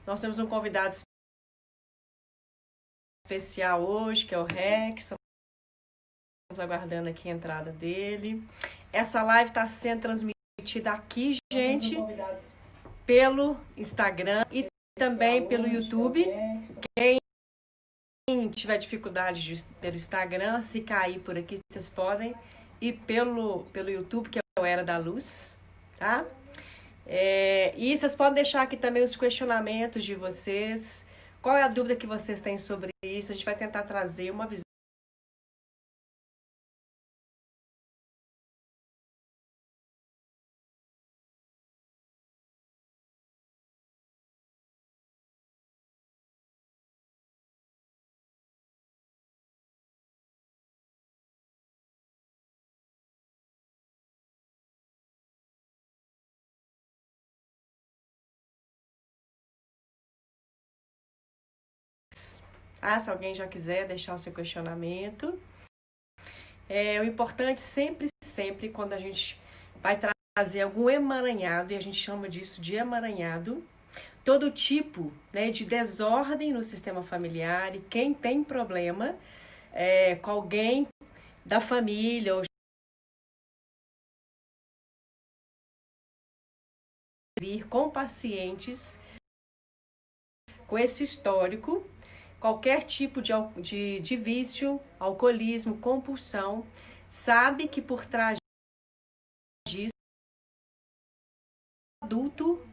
Nós temos um convidado especial hoje, que é o Rex. Estamos aguardando aqui a entrada dele. Essa live está sendo transmitida aqui, gente, pelo Instagram e também pelo YouTube. Quem tiver dificuldade pelo Instagram, se cair por aqui, vocês podem ir pelo YouTube, que é o Era da Luz, tá? E vocês podem deixar aqui também os questionamentos de vocês. Qual é a dúvida que vocês têm sobre isso? A gente vai tentar trazer uma visão. Se alguém já quiser deixar o seu questionamento. O importante sempre, quando a gente vai trazer algum emaranhado, e a gente chama disso de emaranhado, todo tipo, né, de desordem no sistema familiar, e quem tem problema com alguém da família ou vir com pacientes com esse histórico, qualquer tipo de vício, alcoolismo, compulsão, sabe que por trás disso, adulto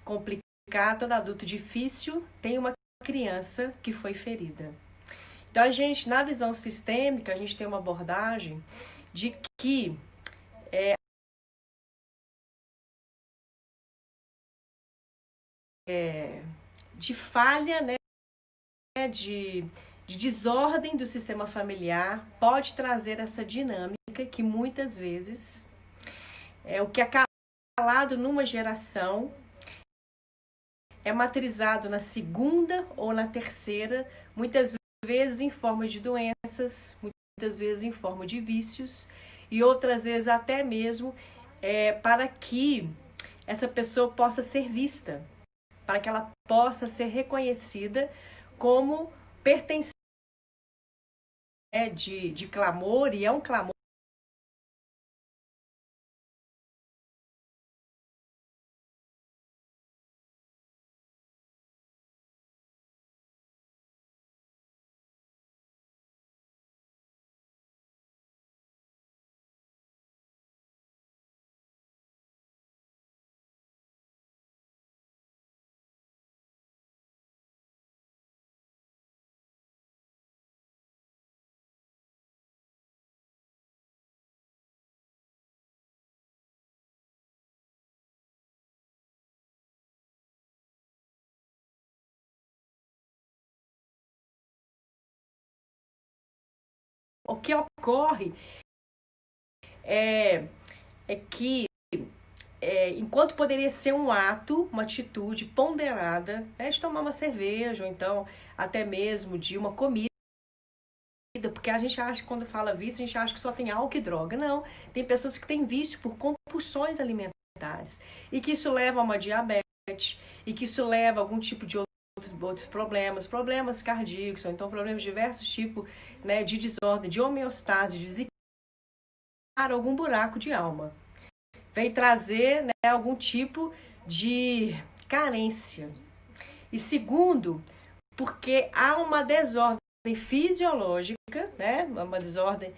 complicado, todo adulto difícil, tem uma criança que foi ferida. Então, a gente, na visão sistêmica, a gente tem uma abordagem de que de falha, né, de desordem do sistema familiar pode trazer essa dinâmica que muitas vezes o que é calado numa geração é matrizado na segunda ou na terceira, muitas vezes em forma de doenças, muitas vezes em forma de vícios e outras vezes até mesmo para que essa pessoa possa ser vista, para que ela possa ser reconhecida como pertencente de clamor, e é um clamor o que ocorre é que enquanto poderia ser um ato, uma atitude ponderada, né, de tomar uma cerveja, ou então até mesmo de uma comida, porque a gente acha que quando fala vício, a gente acha que só tem álcool e droga. Não, tem pessoas que têm vício por compulsões alimentares, e que isso leva a uma diabetes, e que isso leva a algum tipo de outros problemas cardíacos, ou então problemas de diversos tipos, né, de desordem, de homeostase, de desequilíbrio, algum buraco de alma. Vem trazer, né, algum tipo de carência. E segundo, porque há uma desordem fisiológica, né, uma desordem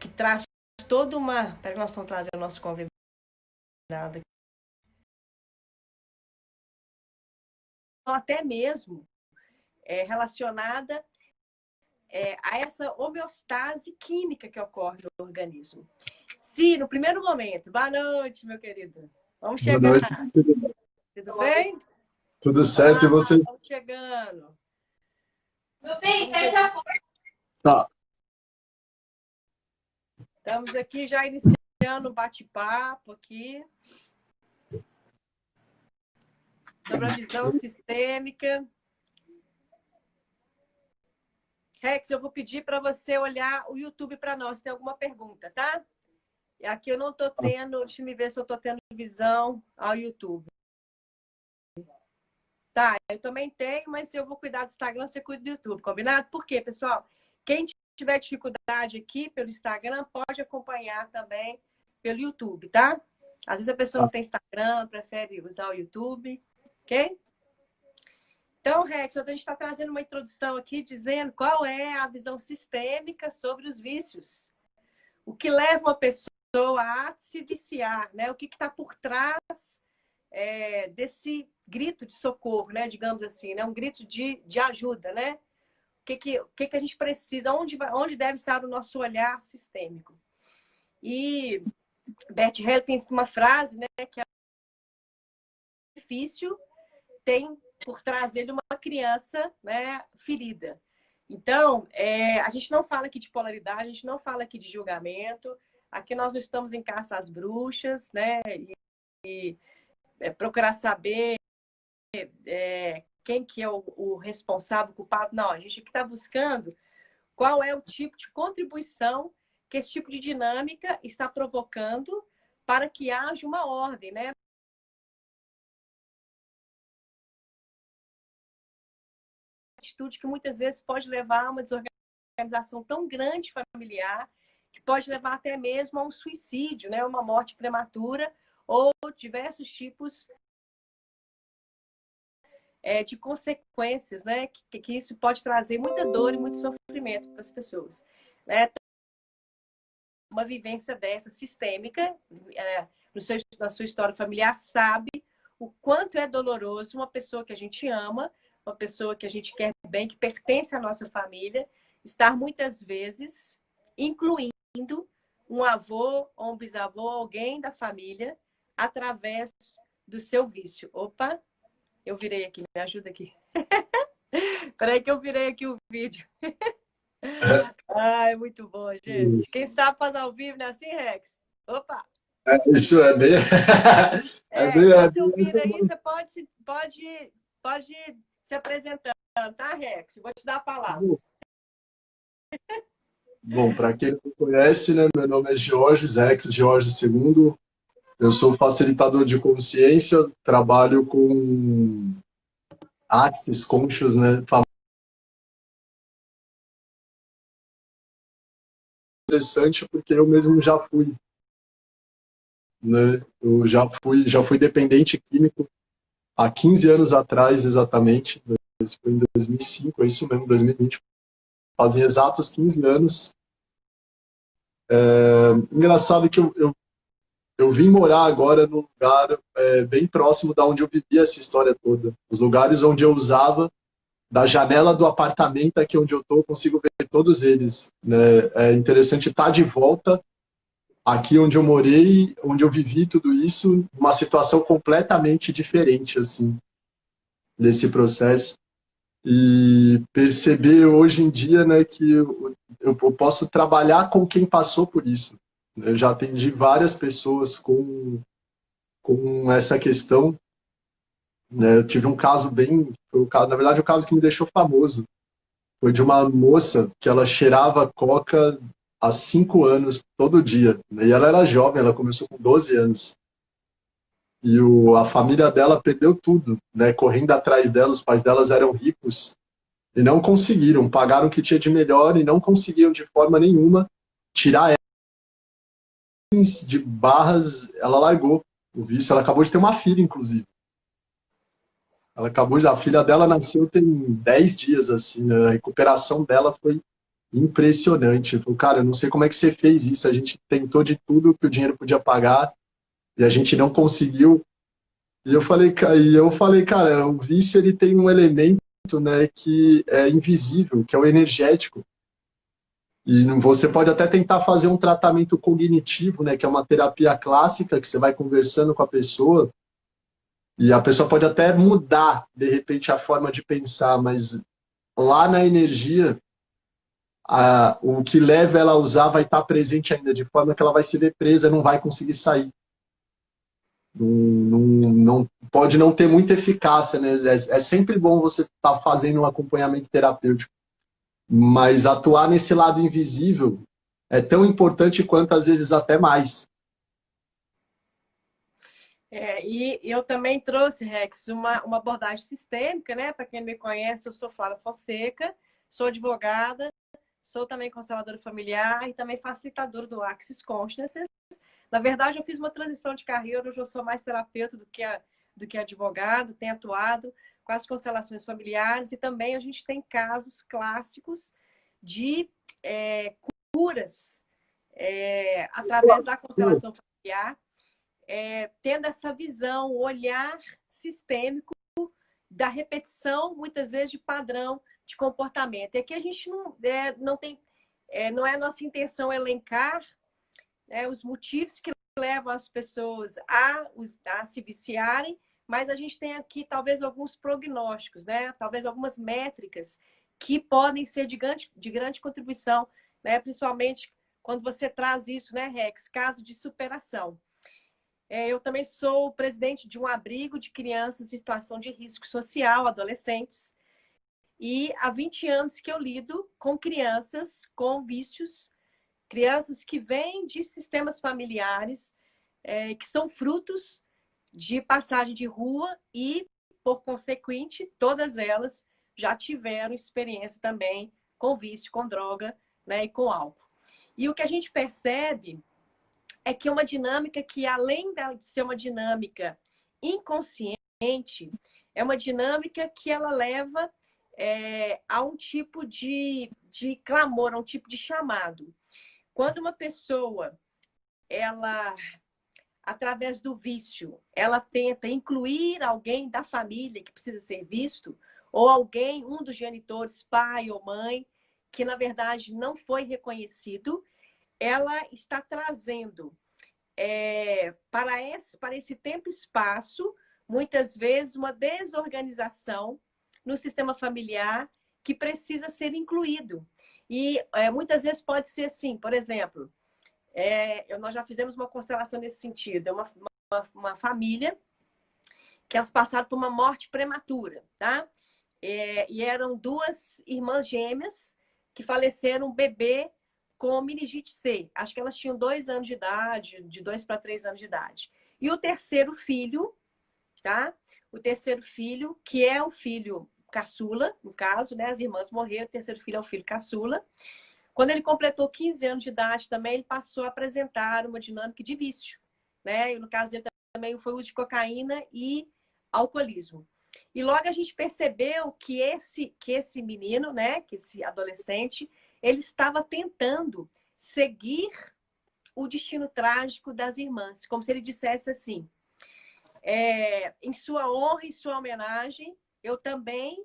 que traz toda uma... Peraí, nós estamos trazendo o nosso convidado aqui. Até mesmo relacionada a essa homeostase química que ocorre no organismo. Se no primeiro momento... Boa noite, meu querido. Vamos chegar. Boa noite. Tudo bem? Tudo certo, e você? Estamos chegando. Meu bem, fecha a porta. Tá. Estamos aqui já iniciando o bate-papo aqui sobre a visão sistêmica. Rex, eu vou pedir para você olhar o YouTube para nós, se tem alguma pergunta, tá? E aqui eu não estou tendo, deixa eu ver se eu estou tendo visão ao YouTube. Tá, eu também tenho, mas eu vou cuidar do Instagram, você cuida do YouTube, combinado? Por quê, pessoal? Quem tiver dificuldade aqui pelo Instagram, pode acompanhar também pelo YouTube, tá? Às vezes a pessoa Tá. não tem Instagram, prefere usar o YouTube, ok? Então, Rex, a gente está trazendo uma introdução aqui dizendo qual é a visão sistêmica sobre os vícios. O que leva uma pessoa a se viciar, né? O que está por trás desse grito de socorro, né? Digamos assim, né? Um grito de ajuda, né? O que a gente precisa, onde deve estar o nosso olhar sistêmico. E Bert Hellinger tem uma frase, né? Que é difícil, tem por trás dele uma criança, né, ferida. Então, a gente não fala aqui de polaridade, a gente não fala aqui de julgamento. Aqui nós não estamos em caça às bruxas, né? E procurar saber quem que é o responsável, o culpado. Não, a gente aqui está buscando qual é o tipo de contribuição que esse tipo de dinâmica está provocando para que haja uma ordem, né? Atitude que muitas vezes pode levar a uma desorganização tão grande familiar, que pode levar até mesmo a um suicídio, né? Uma morte prematura ou diversos tipos de consequências, né? Que isso pode trazer muita dor e muito sofrimento para as pessoas, né? Uma vivência dessa sistêmica, na sua história familiar, sabe o quanto é doloroso uma pessoa que a gente ama, uma pessoa que a gente quer bem, que pertence à nossa família, estar muitas vezes incluindo um avô ou um bisavô, alguém da família, através do seu vício. Opa, eu virei aqui, me ajuda aqui. Peraí que eu virei aqui o vídeo. Ai, muito bom, gente. Quem sabe fazer ao vivo, não é assim, Rex? Opa! Isso é bem. Enquanto eu viro aí, você pode se apresentando, tá, Rex? Vou te dar a palavra. Bom, para quem não conhece, né, meu nome é George Zex, George II. Eu sou facilitador de consciência, trabalho com Access Conscious, né? Interessante porque eu mesmo já fui, né? Eu já fui dependente químico há 15 anos atrás, exatamente. Isso foi em 2005, é isso mesmo, 2020. Fazem exatos 15 anos. Engraçado que eu vim morar agora num lugar bem próximo da onde eu vivi essa história toda. Os lugares onde eu usava, da janela do apartamento aqui onde eu estou, eu consigo ver todos eles, né? É interessante estar de volta aqui onde eu morei, onde eu vivi tudo isso, uma situação completamente diferente, assim, desse processo. E perceber hoje em dia, né, que eu posso trabalhar com quem passou por isso. Eu já atendi várias pessoas com essa questão, né? Eu tive um caso na verdade, o caso que me deixou famoso foi de uma moça que ela cheirava coca há 5 anos, todo dia, né? E ela era jovem, ela começou com 12 anos. E a família dela perdeu tudo, né? Correndo atrás dela, os pais delas eram ricos e não conseguiram, pagaram o que tinha de melhor e não conseguiram de forma nenhuma tirar ela de barras. Ela largou o vício, ela acabou de ter uma filha, inclusive. A filha dela nasceu tem 10 dias, assim, a recuperação dela foi impressionante. Eu falei, cara, eu não sei como é que você fez isso, a gente tentou de tudo que o dinheiro podia pagar e a gente não conseguiu. E eu falei, cara, o vício ele tem um elemento, né, que é invisível, que é o energético. E você pode até tentar fazer um tratamento cognitivo, né, que é uma terapia clássica, que você vai conversando com a pessoa, e a pessoa pode até mudar, de repente, a forma de pensar, mas lá na energia, o que leva ela a usar vai estar presente ainda, de forma que ela vai se ver presa, não vai conseguir sair. Não, pode não ter muita eficácia, né? É sempre bom você estar fazendo um acompanhamento terapêutico, mas atuar nesse lado invisível é tão importante quanto, às vezes, até mais. E eu também trouxe, Rex, uma abordagem sistêmica, né? Para quem me conhece, eu sou Flávia Fonseca, sou advogada, sou também consteladora familiar e também facilitadora do Axis Consciousness. Na verdade, eu fiz uma transição de carreira, hoje eu sou mais terapeuta do que advogado, tenho atuado com as constelações familiares e também a gente tem casos clássicos de curas através da constelação familiar, tendo essa visão, o olhar sistêmico da repetição, muitas vezes, de padrão de comportamento. E aqui a gente não tem, não é nossa intenção elencar os motivos que levam as pessoas a se viciarem, mas a gente tem aqui talvez alguns prognósticos, né? Talvez algumas métricas que podem ser de grande contribuição, né? Principalmente quando você traz isso, né, Rex? Caso de superação. Eu também sou presidente de um abrigo de crianças em situação de risco social, adolescentes, e há 20 anos que eu lido com crianças com vícios, crianças que vêm de sistemas familiares, que são frutos de passagem de rua e, por consequente, todas elas já tiveram experiência também com vício, com droga, né, e com álcool. E o que a gente percebe é que é uma dinâmica que, além de ser uma dinâmica inconsciente, é uma dinâmica que ela leva a um tipo de clamor, a um tipo de chamado. Quando uma pessoa, ela, através do vício, ela tenta incluir alguém da família que precisa ser visto, ou alguém, um dos genitores, pai ou mãe, que na verdade não foi reconhecido, ela está trazendo para esse tempo e espaço, muitas vezes, uma desorganização no sistema familiar que precisa ser incluído. E muitas vezes pode ser assim, por exemplo, nós já fizemos uma constelação nesse sentido, uma família que elas passaram por uma morte prematura, tá? E eram duas irmãs gêmeas que faleceram, um bebê com meningite C. Acho que elas tinham 2 anos de idade, de 2 para 3 anos de idade. E o terceiro filho, tá? O terceiro filho, que é o filho caçula, no caso, né? As irmãs morreram, o terceiro filho é o filho caçula. Quando ele completou 15 anos de idade também, ele passou a apresentar uma dinâmica de vício, né? E no caso dele também foi o uso de cocaína e alcoolismo. E logo a gente percebeu que esse menino, né, que esse adolescente, ele estava tentando seguir o destino trágico das irmãs, como se ele dissesse assim: em sua honra e sua homenagem, eu também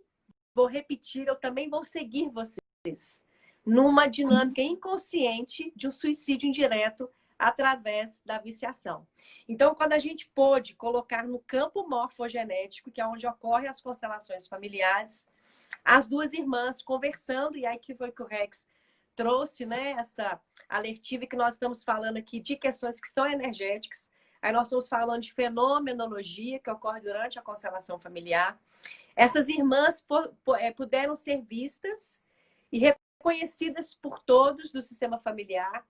vou repetir, eu também vou seguir vocês numa dinâmica inconsciente de um suicídio indireto através da viciação. Então, quando a gente pôde colocar no campo morfogenético, que é onde ocorrem as constelações familiares, as duas irmãs conversando, e aí que foi que o Rex trouxe, né, essa alertiva que nós estamos falando aqui de questões que são energéticas. Aí nós estamos falando de fenomenologia que ocorre durante a constelação familiar. Essas irmãs puderam ser vistas e reconhecidas por todos do sistema familiar.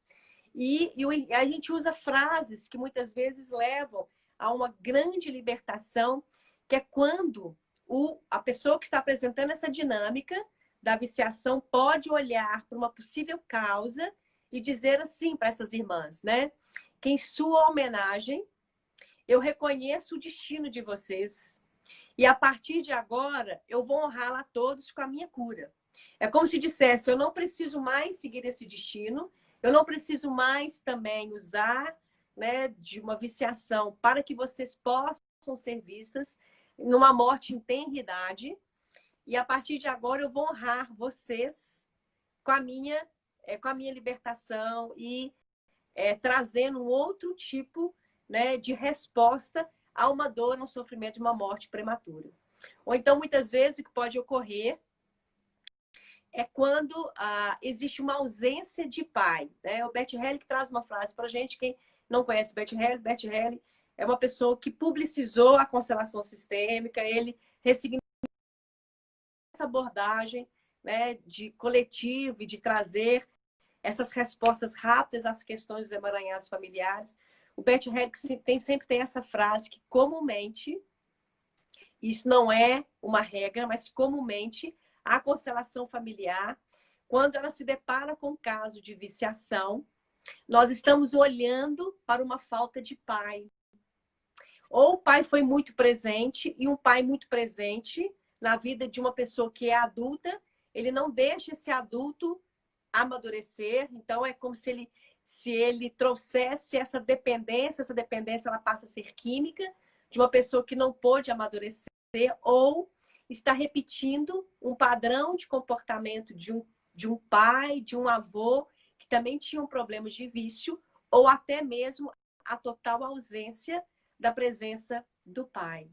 E a gente usa frases que muitas vezes levam a uma grande libertação, que é quando a pessoa que está apresentando essa dinâmica da viciação pode olhar para uma possível causa e dizer assim para essas irmãs, né? Que em sua homenagem, eu reconheço o destino de vocês e a partir de agora eu vou honrá-la a todos com a minha cura. É como se dissesse, eu não preciso mais seguir esse destino, eu não preciso mais também usar, né, de uma viciação para que vocês possam ser vistas numa morte em tenra idade. E a partir de agora eu vou honrar vocês com a minha libertação e trazendo um outro tipo, né, de resposta a uma dor, a um sofrimento de uma morte prematura. Ou então, muitas vezes, o que pode ocorrer é quando existe uma ausência de pai. Né? O Bert Hellick traz uma frase para a gente, quem não conhece o Bert Hellick é uma pessoa que publicizou a constelação sistêmica, ele ressignificou essa abordagem, né, de coletivo e de trazer essas respostas rápidas às questões dos emaranhados familiares, o Bert Hellick sempre tem essa frase que comumente, isso não é uma regra, mas comumente a constelação familiar, quando ela se depara com um caso de viciação, nós estamos olhando para uma falta de pai. Ou o pai foi muito presente, e um pai muito presente na vida de uma pessoa que é adulta, ele não deixa esse adulto amadurecer. Então, é como se ele trouxesse essa dependência ela passa a ser química, de uma pessoa que não pôde amadurecer, ou está repetindo um padrão de comportamento de um pai, de um avô, que também tinham problemas de vício, ou até mesmo a total ausência da presença do pai.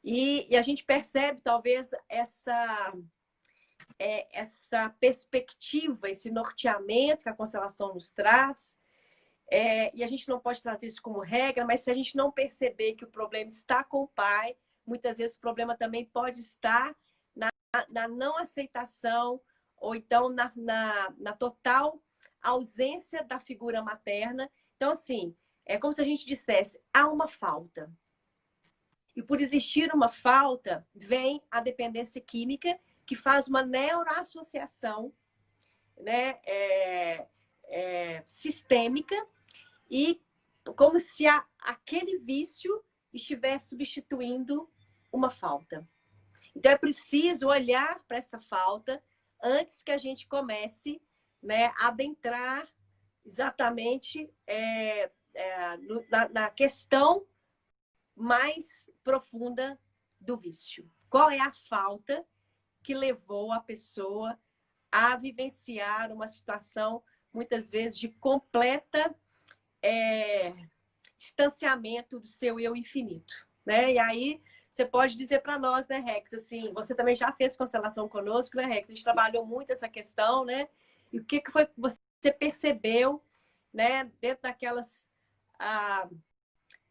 E a gente percebe, talvez, essa perspectiva, esse norteamento que a constelação nos traz, e a gente não pode trazer isso como regra, mas se a gente não perceber que o problema está com o pai, muitas vezes o problema também pode estar na não aceitação, ou então na total ausência da figura materna. Então, assim, é como se a gente dissesse, há uma falta. E por existir uma falta, vem a dependência química, que faz uma neuroassociação, né, sistêmica, e como se aquele vício estiver substituindo uma falta. Então, é preciso olhar para essa falta antes que a gente comece, né, a adentrar exatamente na questão mais profunda do vício. Qual é a falta que levou a pessoa a vivenciar uma situação, muitas vezes, de completa distanciamento do seu eu infinito, né? E aí você pode dizer para nós, né, Rex, assim, você também já fez constelação conosco, né, Rex? A gente trabalhou muito essa questão, né? E o que foi que você percebeu, né, dentro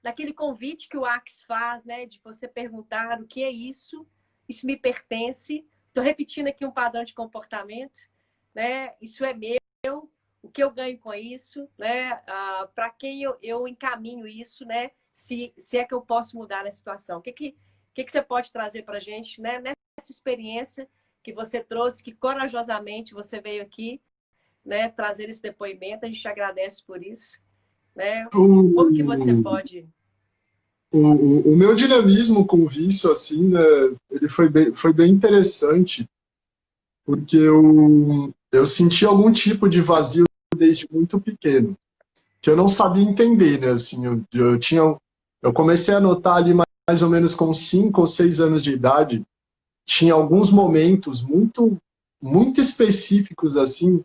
daquele convite que o Axe faz, né, de você perguntar o que é isso? Isso me pertence? Estou repetindo aqui um padrão de comportamento, né? Isso é meu? O que eu ganho com isso, né? Para quem eu encaminho isso, né? Se é que eu posso mudar a situação. O que você pode trazer para a gente, né? Nessa experiência que você trouxe, que corajosamente você veio aqui, né? Trazer esse depoimento. A gente te agradece por isso, né? Como que você pode... O meu dinamismo com o vício, assim, né, ele foi bem interessante, porque eu senti algum tipo de vazio desde muito pequeno, que eu não sabia entender, né, assim, eu comecei a notar ali mais ou menos com 5 ou 6 anos de idade, tinha alguns momentos muito, muito específicos, assim,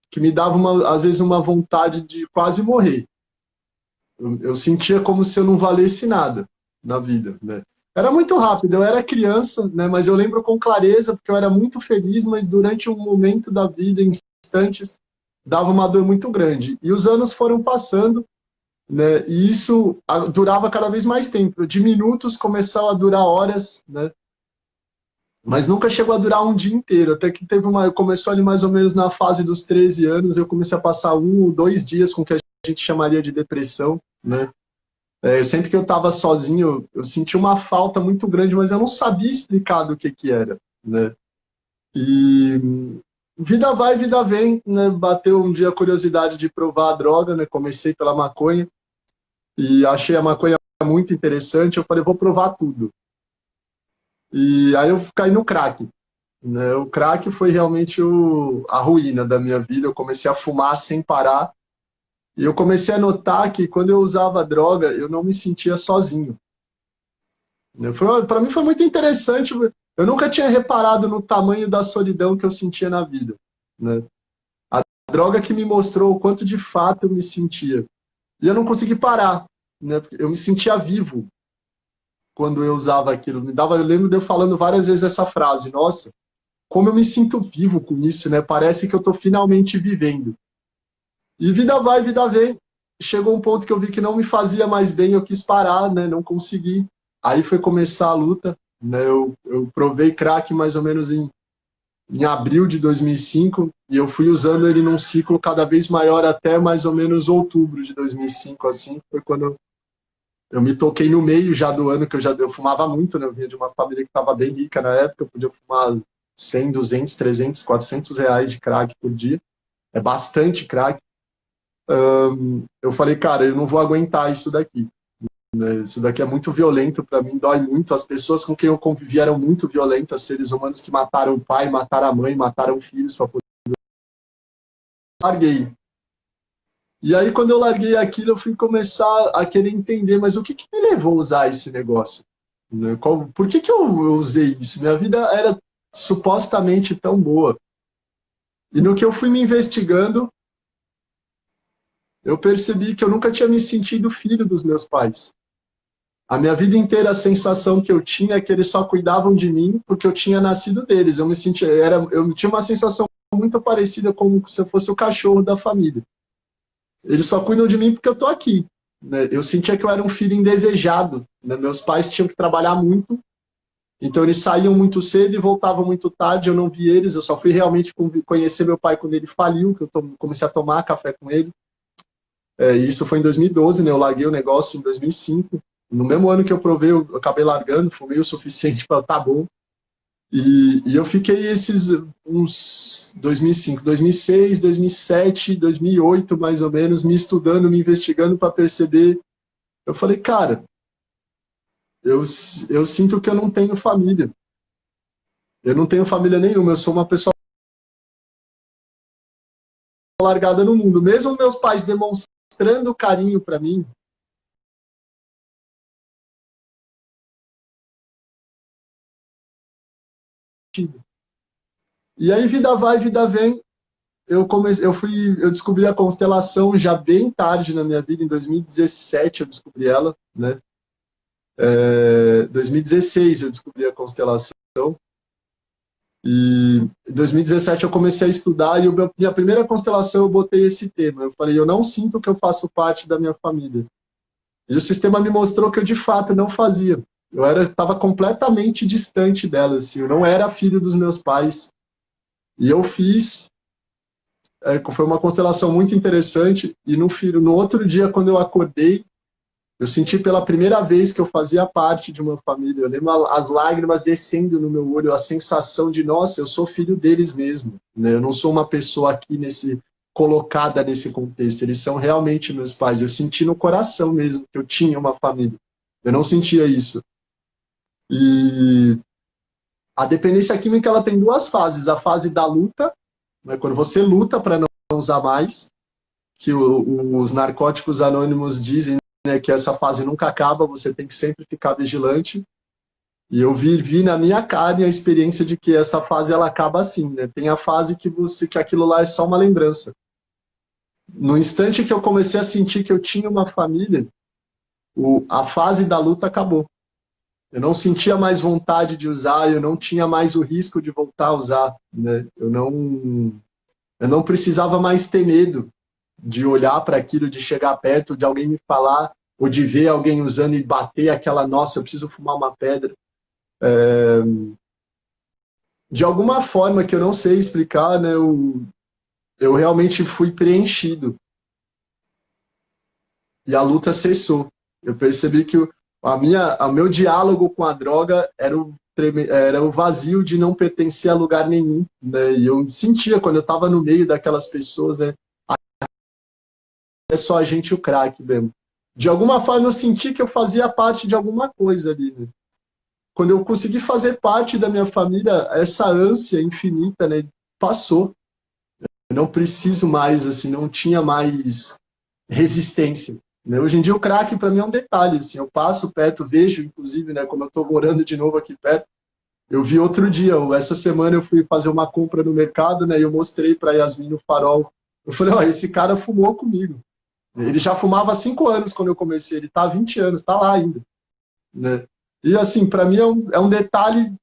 que me davam, às vezes, uma vontade de quase morrer. Eu sentia como se eu não valesse nada na vida, né? Era muito rápido, eu era criança, né? Mas eu lembro com clareza, porque eu era muito feliz, mas durante um momento da vida, em instantes, dava uma dor muito grande. E os anos foram passando, né? E isso durava cada vez mais tempo. De minutos começava a durar horas, né? Mas nunca chegou a durar um dia inteiro. Até que começou ali mais ou menos na fase dos 13 anos, eu comecei a passar 1 ou 2 dias com o que a gente chamaria de depressão, né? Sempre que eu estava sozinho, eu sentia uma falta muito grande, mas eu não sabia explicar do que era, né? E vida vai, vida vem, né? Bateu um dia a curiosidade de provar a droga, né? Comecei pela maconha e achei a maconha muito interessante. Eu falei, vou provar tudo. E aí eu caí no crack, né? O crack foi realmente a ruína da minha vida. Eu comecei a fumar sem parar. E eu comecei a notar que quando eu usava droga, eu não me sentia sozinho. Para mim foi muito interessante. Eu nunca tinha reparado no tamanho da solidão que eu sentia na vida, né? A droga que me mostrou o quanto de fato eu me sentia. E eu não consegui parar, né? Eu me sentia vivo quando eu usava aquilo. Eu lembro de eu falando várias vezes essa frase: nossa, como eu me sinto vivo com isso, né? Parece que eu estou finalmente vivendo. E vida vai, vida vem. Chegou um ponto que eu vi que não me fazia mais bem, eu quis parar, né? Não consegui. Aí foi começar a luta, né? Eu provei crack mais ou menos em em abril de 2005, e eu fui usando ele num ciclo cada vez maior até mais ou menos outubro de 2005, assim, foi quando eu me toquei no meio já do ano, que eu fumava muito, né? Eu vinha de uma família que estava bem rica na época, eu podia fumar 100, 200, 300, 400 reais de crack por dia. É bastante crack. Eu falei, cara, eu não vou aguentar isso daqui. Né? Isso daqui é muito violento para mim, dói muito. As pessoas com quem eu convivi eram muito violentas, seres humanos que mataram o pai, mataram a mãe, mataram filhos para poder... Larguei. E aí, quando eu larguei aquilo, eu fui começar a querer entender, mas o que me levou a usar esse negócio? Né? Por que eu usei isso? Minha vida era supostamente tão boa. E no que eu fui me investigando, eu percebi que eu nunca tinha me sentido filho dos meus pais. A minha vida inteira, a sensação que eu tinha é que eles só cuidavam de mim porque eu tinha nascido deles. Eu tinha uma sensação muito parecida como se eu fosse o cachorro da família. Eles só cuidam de mim porque eu estou aqui. Né? Eu sentia que eu era um filho indesejado. Né? Meus pais tinham que trabalhar muito, então eles saíam muito cedo e voltavam muito tarde. Eu não vi eles, eu só fui realmente conhecer meu pai quando ele faliu, que eu comecei a tomar café com ele. E isso foi em 2012, né? Eu larguei o negócio em 2005. No mesmo ano que eu provei, eu acabei largando, fumei o suficiente para tá bom. E eu fiquei uns 2005, 2006, 2007, 2008, mais ou menos, me estudando, me investigando para perceber. Eu falei, cara, eu sinto que eu não tenho família. Eu não tenho família nenhuma, eu sou uma pessoa largada no mundo. Mesmo meus pais demonstrando carinho para mim, e aí vida vai, vida vem. Eu descobri a constelação já bem tarde na minha vida, em 2017 eu descobri ela, né? 2016 eu descobri a constelação, e em 2017 eu comecei a estudar, e minha primeira constelação eu botei esse tema. Eu falei, eu não sinto que eu faço parte da minha família. E o sistema me mostrou que eu de fato não fazia. Eu estava completamente distante dela, assim, eu não era filho dos meus pais. E eu fiz... foi uma constelação muito interessante, e no outro dia, quando eu acordei, eu senti pela primeira vez que eu fazia parte de uma família. Eu lembro as lágrimas descendo no meu olho, a sensação de, nossa, eu sou filho deles mesmo. Né? Eu não sou uma pessoa aqui colocada nesse contexto. Eles são realmente meus pais. Eu senti no coração mesmo que eu tinha uma família. Eu não sentia isso. E a dependência química ela tem duas fases. A fase da luta, né, quando você luta para não usar mais, que os narcóticos anônimos dizem, né, que essa fase nunca acaba, você tem que sempre ficar vigilante. E eu vi na minha carne a experiência de que essa fase ela acaba assim. Né? Tem a fase que aquilo lá é só uma lembrança. No instante que eu comecei a sentir que eu tinha uma família, a fase da luta acabou. Eu não sentia mais vontade de usar, eu não tinha mais o risco de voltar a usar. Né? Eu não precisava mais ter medo de olhar para aquilo, de chegar perto, de alguém me falar, ou de ver alguém usando e bater aquela, nossa, eu preciso fumar uma pedra. De alguma forma que eu não sei explicar, né, eu realmente fui preenchido. E a luta cessou. Eu percebi que o meu diálogo com a droga era o vazio de não pertencer a lugar nenhum. Né? E eu sentia, quando eu estava no meio daquelas pessoas, né, é só a gente o crack mesmo. De alguma forma eu senti que eu fazia parte de alguma coisa ali. Né? Quando eu consegui fazer parte da minha família, essa ânsia infinita, né, passou. Eu não preciso mais, assim, não tinha mais resistência. Né? Hoje em dia o crack para mim é um detalhe. Assim, eu passo perto, vejo, inclusive, né, como eu estou morando de novo aqui perto, eu vi outro dia, essa semana eu fui fazer uma compra no mercado, né, e eu mostrei para a Yasmin no farol. Eu falei, ó, esse cara fumou comigo. Ele já fumava há 5 anos quando eu comecei, ele está há 20 anos, está lá ainda. Né? E assim, para mim é um detalhe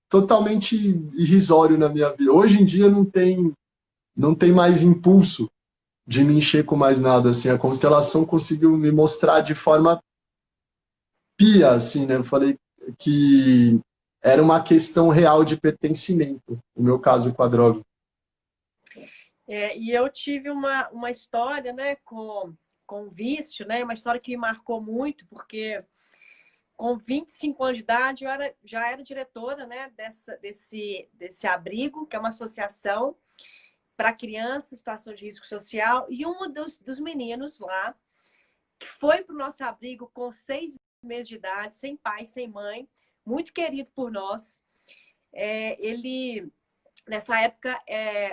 totalmente irrisório na minha vida. Hoje em dia não tem mais impulso de me encher com mais nada. Assim, a constelação conseguiu me mostrar de forma pia, assim, né? Eu falei que era uma questão real de pertencimento, no meu caso com a droga. E eu tive uma história, né, com vício, né, uma história que me marcou muito, porque com 25 anos de idade já era diretora, né, desse abrigo, que é uma associação para crianças em situação de risco social, e um dos meninos lá, que foi para o nosso abrigo com 6 meses de idade, sem pai, sem mãe, muito querido por nós, ele... Nessa época,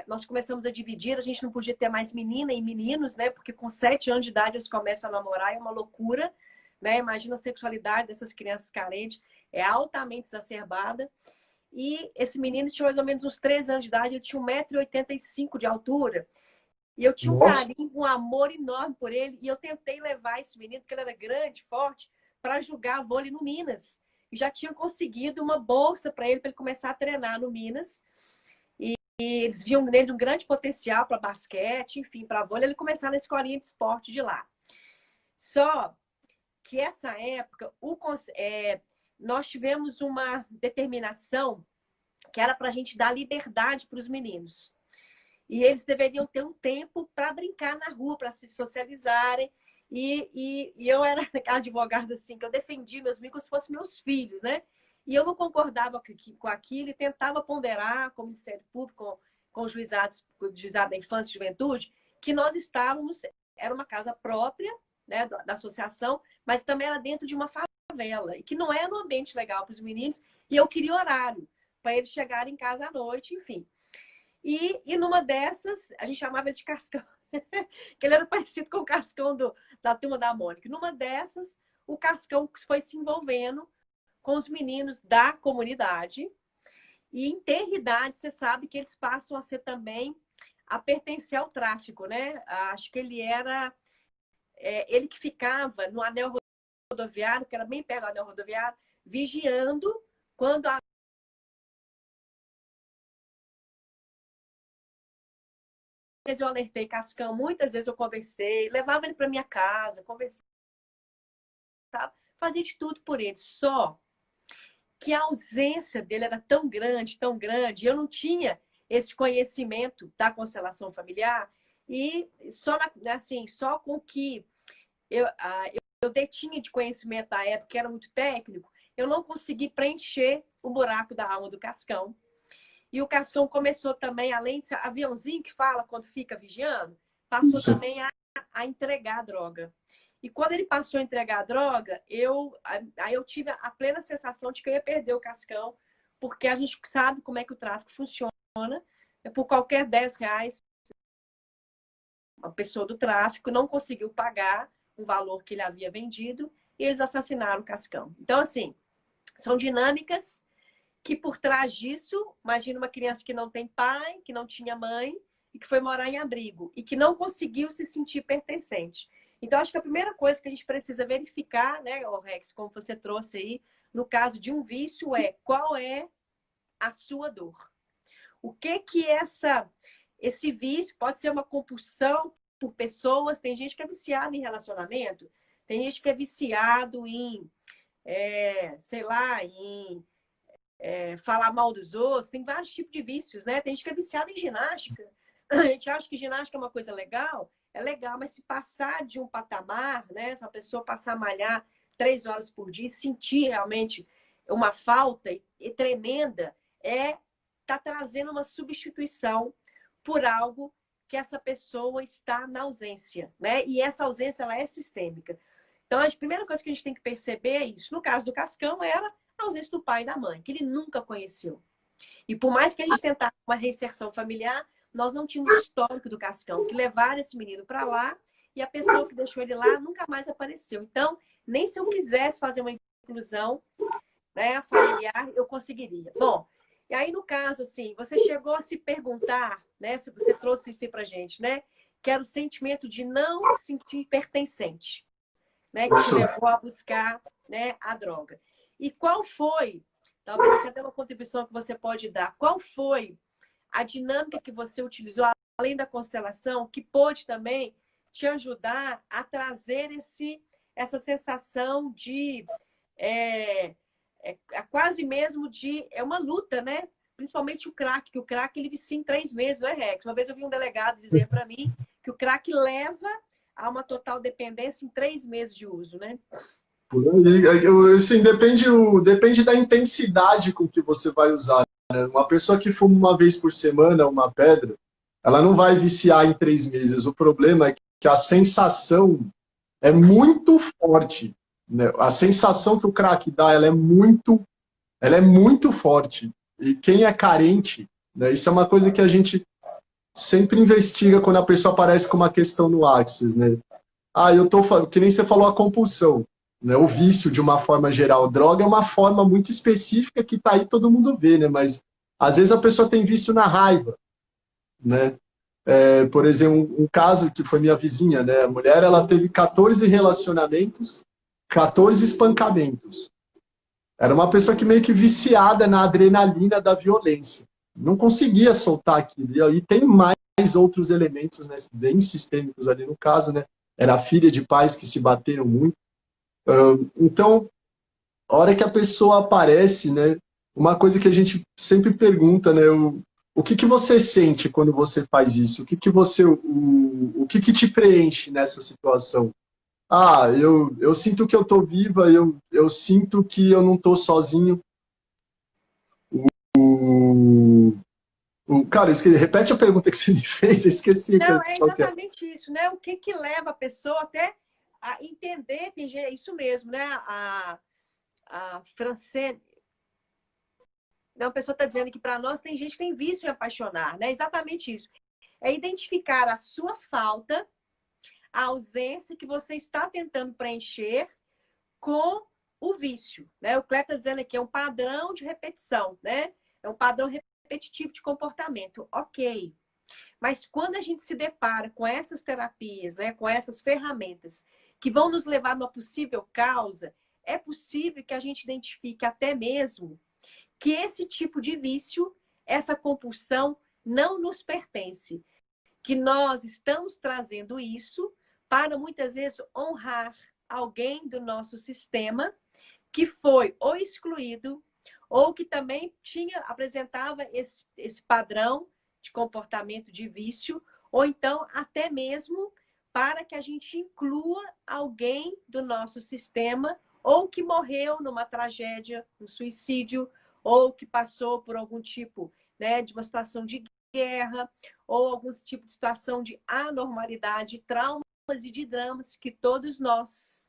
nós começamos a dividir, a gente não podia ter mais menina e meninos, né? Porque com 7 anos de idade eles começam a namorar, é uma loucura, né? Imagina a sexualidade dessas crianças carentes, é altamente exacerbada. E esse menino tinha mais ou menos uns 13 anos de idade, ele tinha 1,85 m de altura. E eu tinha um Nossa, carinho, um amor enorme por ele. E eu tentei levar esse menino, porque ele era grande, forte, para jogar vôlei no Minas. E já tinha conseguido uma bolsa para ele começar a treinar no Minas. E eles viam nele um grande potencial para basquete, enfim, para vôlei, ele começar na escolinha de esporte de lá. Só que essa época, nós tivemos uma determinação que era para a gente dar liberdade para os meninos. E eles deveriam ter um tempo para brincar na rua, para se socializarem. E eu era aquela advogada assim, que eu defendia meus amigos como se fossem meus filhos, né? E eu não concordava com aquilo e tentava ponderar com o Ministério Público, com os juizado da Infância e Juventude, que nós estávamos, era uma casa própria, né, da associação, mas também era dentro de uma favela, e que não era um ambiente legal para os meninos, e eu queria horário para eles chegarem em casa à noite, enfim. E numa dessas, a gente chamava ele de Cascão, que ele era parecido com o Cascão da Turma da Mônica. Numa dessas, o Cascão foi se envolvendo com os meninos da comunidade. E em ter idade, você sabe que eles passam a ser também a pertencer ao tráfico, né? Acho que ele era... ele que ficava no anel rodoviário, que era bem perto do anel rodoviário, vigiando quando a... Eu alertei Cascão, muitas vezes eu conversei, levava ele para minha casa, conversava, fazia de tudo por ele. Só que a ausência dele era tão grande, eu não tinha esse conhecimento da constelação familiar, e só com que eu detinha de conhecimento da época, que era muito técnico, eu não consegui preencher o buraco da alma do Cascão. E o Cascão começou também, além de ser aviãozinho que fala quando fica vigiando, passou isso. também a entregar a droga. E quando ele passou a entregar a droga, aí eu tive a plena sensação de que eu ia perder o Cascão, porque a gente sabe como é que o tráfico funciona. Por qualquer R$ 10, uma pessoa do tráfico não conseguiu pagar o valor que ele havia vendido e eles assassinaram o Cascão. Então, assim, são dinâmicas que por trás disso, imagina uma criança que não tem pai, que não tinha mãe e que foi morar em abrigo e que não conseguiu se sentir pertencente. Então, acho que a primeira coisa que a gente precisa verificar, né, Rex, como você trouxe aí, no caso de um vício, qual é a sua dor? O que esse vício pode ser uma compulsão por pessoas, tem gente que é viciada em relacionamento, tem gente que é viciado em, sei lá, em falar mal dos outros, tem vários tipos de vícios, né? Tem gente que é viciada em ginástica. A gente acha que ginástica é uma coisa legal, é legal, mas se passar de um patamar, né? Se a pessoa passar a malhar 3 horas por dia e sentir realmente uma falta e tremenda, tá trazendo uma substituição por algo que essa pessoa está na ausência, né? E essa ausência, ela é sistêmica. Então, a primeira coisa que a gente tem que perceber é isso. No caso do Cascão, era a ausência do pai e da mãe, que ele nunca conheceu. E por mais que a gente tentasse uma reinserção familiar, nós não tínhamos histórico do Cascão, que levaram esse menino para lá e a pessoa que deixou ele lá nunca mais apareceu. Então, nem se eu quisesse fazer uma inclusão, né, familiar, eu conseguiria. Bom, e aí no caso, assim, você chegou a se perguntar, né, se você trouxe isso para a gente, né, que era o sentimento de não se sentir pertencente, né, que te levou a buscar, né, a droga. E qual foi, talvez essa até uma contribuição que você pode dar, qual foi a dinâmica que você utilizou, além da constelação, que pôde também te ajudar a trazer essa sensação de é quase mesmo de... É uma luta, né? Principalmente o crack, que o crack ele vicia em 3 meses, não é, Rex? Uma vez eu vi um delegado dizer para mim que o crack leva a uma total dependência em 3 meses de uso, né? Por aí, assim, depende da intensidade com que você vai usar, né? Uma pessoa que fuma uma vez por semana uma pedra, ela não vai viciar em 3 meses. O problema é que a sensação é muito forte, né? A sensação que o crack dá, ela é muito forte. E quem é carente, né? Isso é uma coisa que a gente sempre investiga quando a pessoa aparece com uma questão no Axis, né? Ah, que nem você falou, a compulsão, né? O vício de uma forma geral. Droga é uma forma muito específica que tá aí, todo mundo vê, né? Mas às vezes a pessoa tem vício na raiva, né? Por exemplo, um caso que foi minha vizinha, né? A mulher, ela teve 14 relacionamentos, 14 espancamentos. Era uma pessoa que meio que viciada na adrenalina da violência. Não conseguia soltar aquilo. E aí tem mais outros elementos, né, bem sistêmicos ali no caso, né? Era filha de pais que se bateram muito. Então, a hora que a pessoa aparece, né, uma coisa que a gente sempre pergunta, né, o que que você sente quando você faz isso? O que que te preenche nessa situação? Ah, eu sinto que eu tô viva, eu sinto que eu não tô sozinho. O, cara, repete a pergunta que você me fez, eu esqueci Não, é qual que é. exatamente isso, né? O que que leva a pessoa até a entender, é isso mesmo, né? A Francine, não, a pessoa está dizendo que para nós tem gente que tem vício em apaixonar, né? Exatamente isso. É identificar a sua falta, a ausência que você está tentando preencher com o vício, né? O Cleber está dizendo aqui, é um padrão de repetição, né? É um padrão repetitivo de comportamento. Ok. Mas quando a gente se depara com essas terapias, né, com essas ferramentas que vão nos levar a uma possível causa, é possível que a gente identifique até mesmo que esse tipo de vício, essa compulsão, não nos pertence. Que nós estamos trazendo isso para, muitas vezes, honrar alguém do nosso sistema que foi ou excluído ou que também apresentava esse padrão de comportamento de vício, ou então até mesmo para que a gente inclua alguém do nosso sistema ou que morreu numa tragédia, um suicídio, ou que passou por algum tipo, né, de uma situação de guerra, ou algum tipo de situação de anormalidade, traumas e de dramas que todos nós,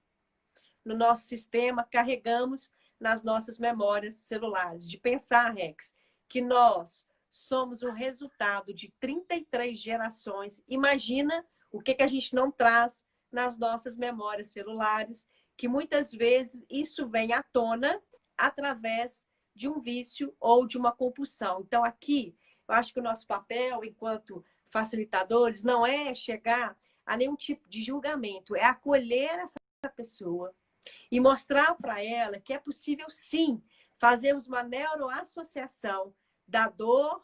no nosso sistema, carregamos nas nossas memórias celulares. De pensar, Rex, que nós somos o resultado de 33 gerações. Imagina o que a gente não traz nas nossas memórias celulares, que muitas vezes isso vem à tona através de um vício ou de uma compulsão. Então, aqui, eu acho que o nosso papel, enquanto facilitadores, não é chegar a nenhum tipo de julgamento, é acolher essa pessoa e mostrar para ela que é possível, sim, fazermos uma neuroassociação da dor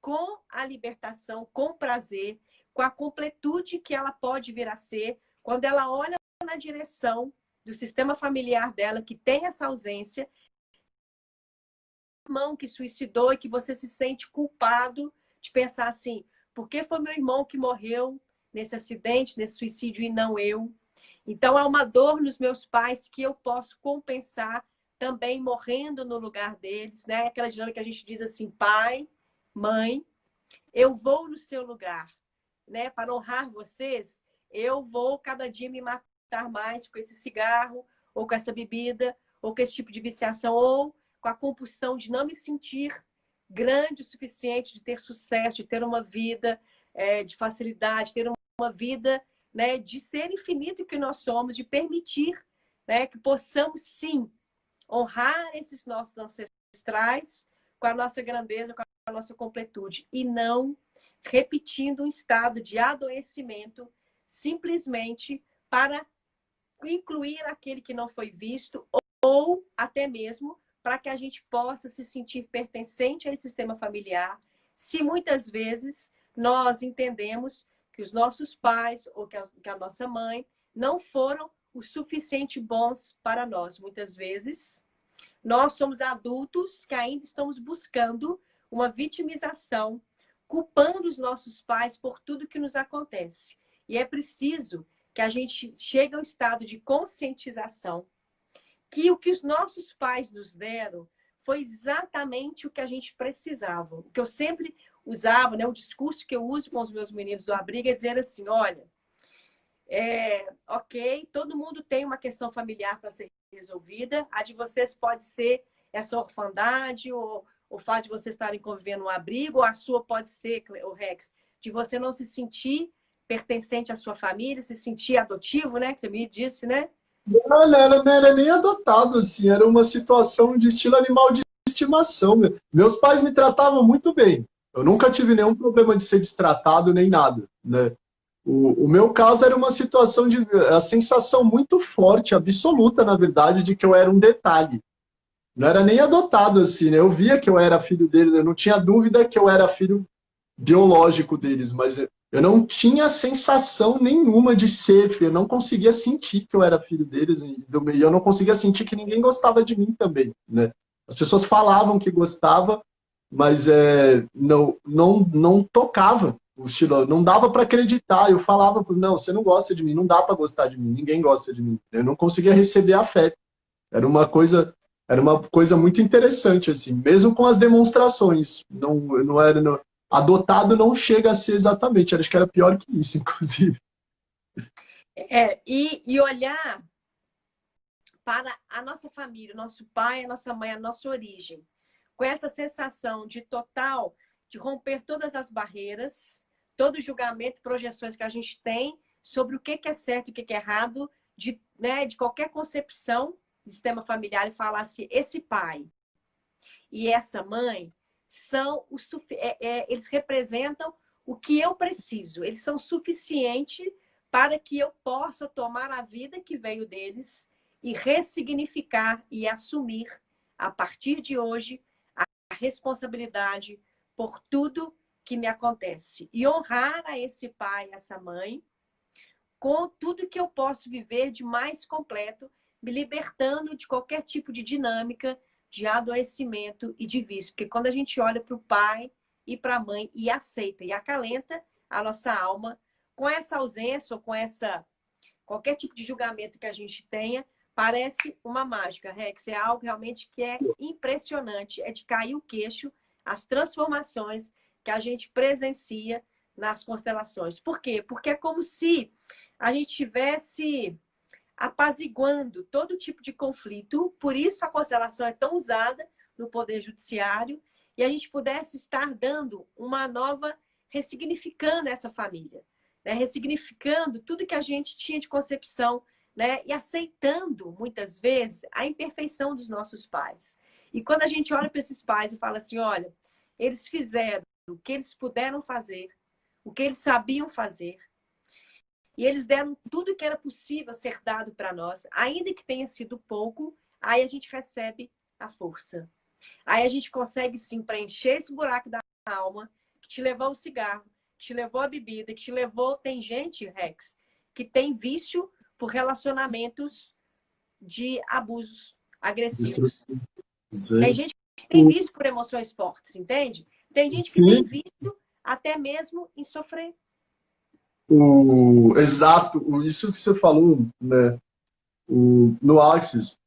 com a libertação, com o prazer, com a completude que ela pode vir a ser quando ela olha na direção do sistema familiar dela, que tem essa ausência, irmão que suicidou e que você se sente culpado de pensar assim, por que foi meu irmão que morreu nesse acidente, nesse suicídio e não eu? Então, há uma dor nos meus pais que eu posso compensar também morrendo no lugar deles, né? Aquela dinâmica que a gente diz assim, pai, mãe, eu vou no seu lugar, né? Para honrar vocês, eu vou cada dia me matar mais com esse cigarro, ou com essa bebida, ou com esse tipo de viciação, ou com a compulsão de não me sentir grande o suficiente, de ter sucesso, de ter uma vida de facilidade, de ter uma vida, né, de ser infinito que nós somos, de permitir, né, que possamos, sim, honrar esses nossos ancestrais com a nossa grandeza, com a nossa completude, e não repetindo um estado de adoecimento simplesmente para incluir aquele que não foi visto ou até mesmo para que a gente possa se sentir pertencente ao sistema familiar, se muitas vezes nós entendemos que os nossos pais ou que a nossa mãe não foram o suficiente bons para nós. Muitas vezes Nós somos adultos que ainda estamos buscando uma vitimização, culpando os nossos pais por tudo que nos acontece. E é preciso que a gente chegue ao estado de conscientização que o que os nossos pais nos deram foi exatamente o que a gente precisava. O que eu sempre usava, né, o discurso que eu uso com os meus meninos do abrigo é dizer assim, olha, ok, todo mundo tem uma questão familiar para ser resolvida, a de vocês pode ser essa orfandade, ou o fato de vocês estarem convivendo no abrigo, ou a sua pode ser, o Rex, de você não se sentir pertencente à sua família, se sentir adotivo, né, que você me disse, né? Não era nem adotado, assim, era uma situação de estilo animal de estimação. Meus pais me tratavam muito bem. Eu nunca tive nenhum problema de ser destratado nem nada, né? O meu caso era uma situação de a sensação muito forte, absoluta, na verdade, de que eu era um detalhe. Não era nem adotado, assim, né? Eu via que eu era filho deles, eu não tinha dúvida que eu era filho biológico deles, mas eu não tinha sensação nenhuma de ser filho, eu não conseguia sentir que eu era filho deles, e eu não conseguia sentir que ninguém gostava de mim também, né? As pessoas falavam que gostava, mas não tocava o estilo, não dava para acreditar. Eu falava, não, você não gosta de mim, não dá para gostar de mim, ninguém gosta de mim. Eu não conseguia receber afeto. Era uma coisa muito interessante, assim, mesmo com as demonstrações. Não era, adotado não chega a ser exatamente, acho que era pior que isso, inclusive. E olhar para a nossa família, o nosso pai, a nossa mãe, a nossa origem, com essa sensação de total, de romper todas as barreiras, todo julgamento, projeções que a gente tem sobre o que é certo e o que é errado, de qualquer concepção de sistema familiar, e falar assim, esse pai e essa mãe são eles representam o que eu preciso, eles são suficientes para que eu possa tomar a vida que veio deles e ressignificar e assumir, a partir de hoje, a responsabilidade por tudo que me acontece. E honrar a esse pai, essa mãe, com tudo que eu posso viver de mais completo, me libertando de qualquer tipo de dinâmica, de adoecimento e de vício. Porque quando a gente olha para o pai e para a mãe e aceita e acalenta a nossa alma, com essa ausência ou com qualquer tipo de julgamento que a gente tenha, parece uma mágica, Rex. É algo realmente que é impressionante. É de cair o queixo as transformações que a gente presencia nas constelações. Por quê? Porque é como se a gente tivesse apaziguando todo tipo de conflito. Por isso a constelação é tão usada no Poder Judiciário, e a gente pudesse estar dando uma nova, ressignificando essa família, né? Ressignificando tudo que a gente tinha de concepção, né? E aceitando, muitas vezes, a imperfeição dos nossos pais. E quando a gente olha para esses pais e fala assim, olha, eles fizeram o que eles puderam fazer, o que eles sabiam fazer, e eles deram tudo que era possível ser dado para nós, ainda que tenha sido pouco, aí a gente recebe a força. Aí a gente consegue, sim, preencher esse buraco da alma que te levou ao cigarro, que te levou à bebida, que te levou... Tem gente, Rex, que tem vício por relacionamentos de abusos agressivos. Tem gente que tem vício por emoções fortes, entende? Tem gente que tem vício até mesmo em sofrer. Exato, isso que você falou, né? No Axis,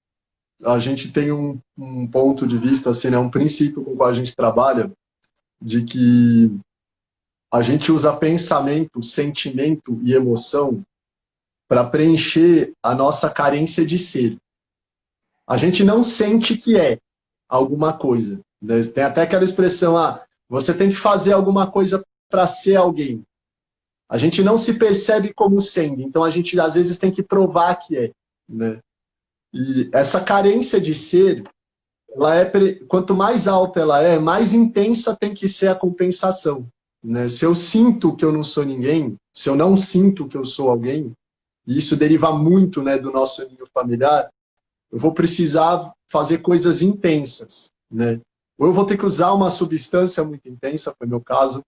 a gente tem um ponto de vista, assim, né? Um princípio com o qual a gente trabalha, de que a gente usa pensamento, sentimento e emoção para preencher a nossa carência de ser. A gente não sente que é alguma coisa, né? Tem até aquela expressão, você tem que fazer alguma coisa para ser alguém. A gente não se percebe como sendo, então a gente às vezes tem que provar que é, né? E essa carência de ser, quanto mais alta ela é, mais intensa tem que ser a compensação, né? Se eu sinto que eu não sou ninguém, se eu não sinto que eu sou alguém, e isso deriva muito, né, do nosso nível familiar, eu vou precisar fazer coisas intensas, né? Ou eu vou ter que usar uma substância muito intensa, foi o meu caso,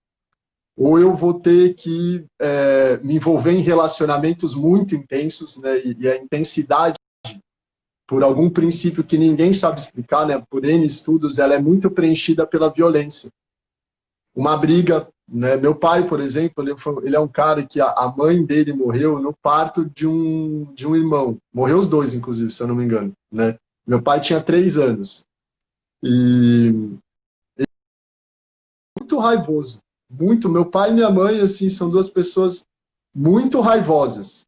ou eu vou ter que me envolver em relacionamentos muito intensos, né? E a intensidade por algum princípio que ninguém sabe explicar, né, por N estudos, ela é muito preenchida pela violência. Uma briga, né, meu pai, por exemplo, ele é um cara que a mãe dele morreu no parto de um irmão. Morreu os dois, inclusive, se eu não me engano, né? Meu pai tinha 3 anos. E muito raivoso. Muito. Meu pai e minha mãe, assim, são duas pessoas muito raivosas,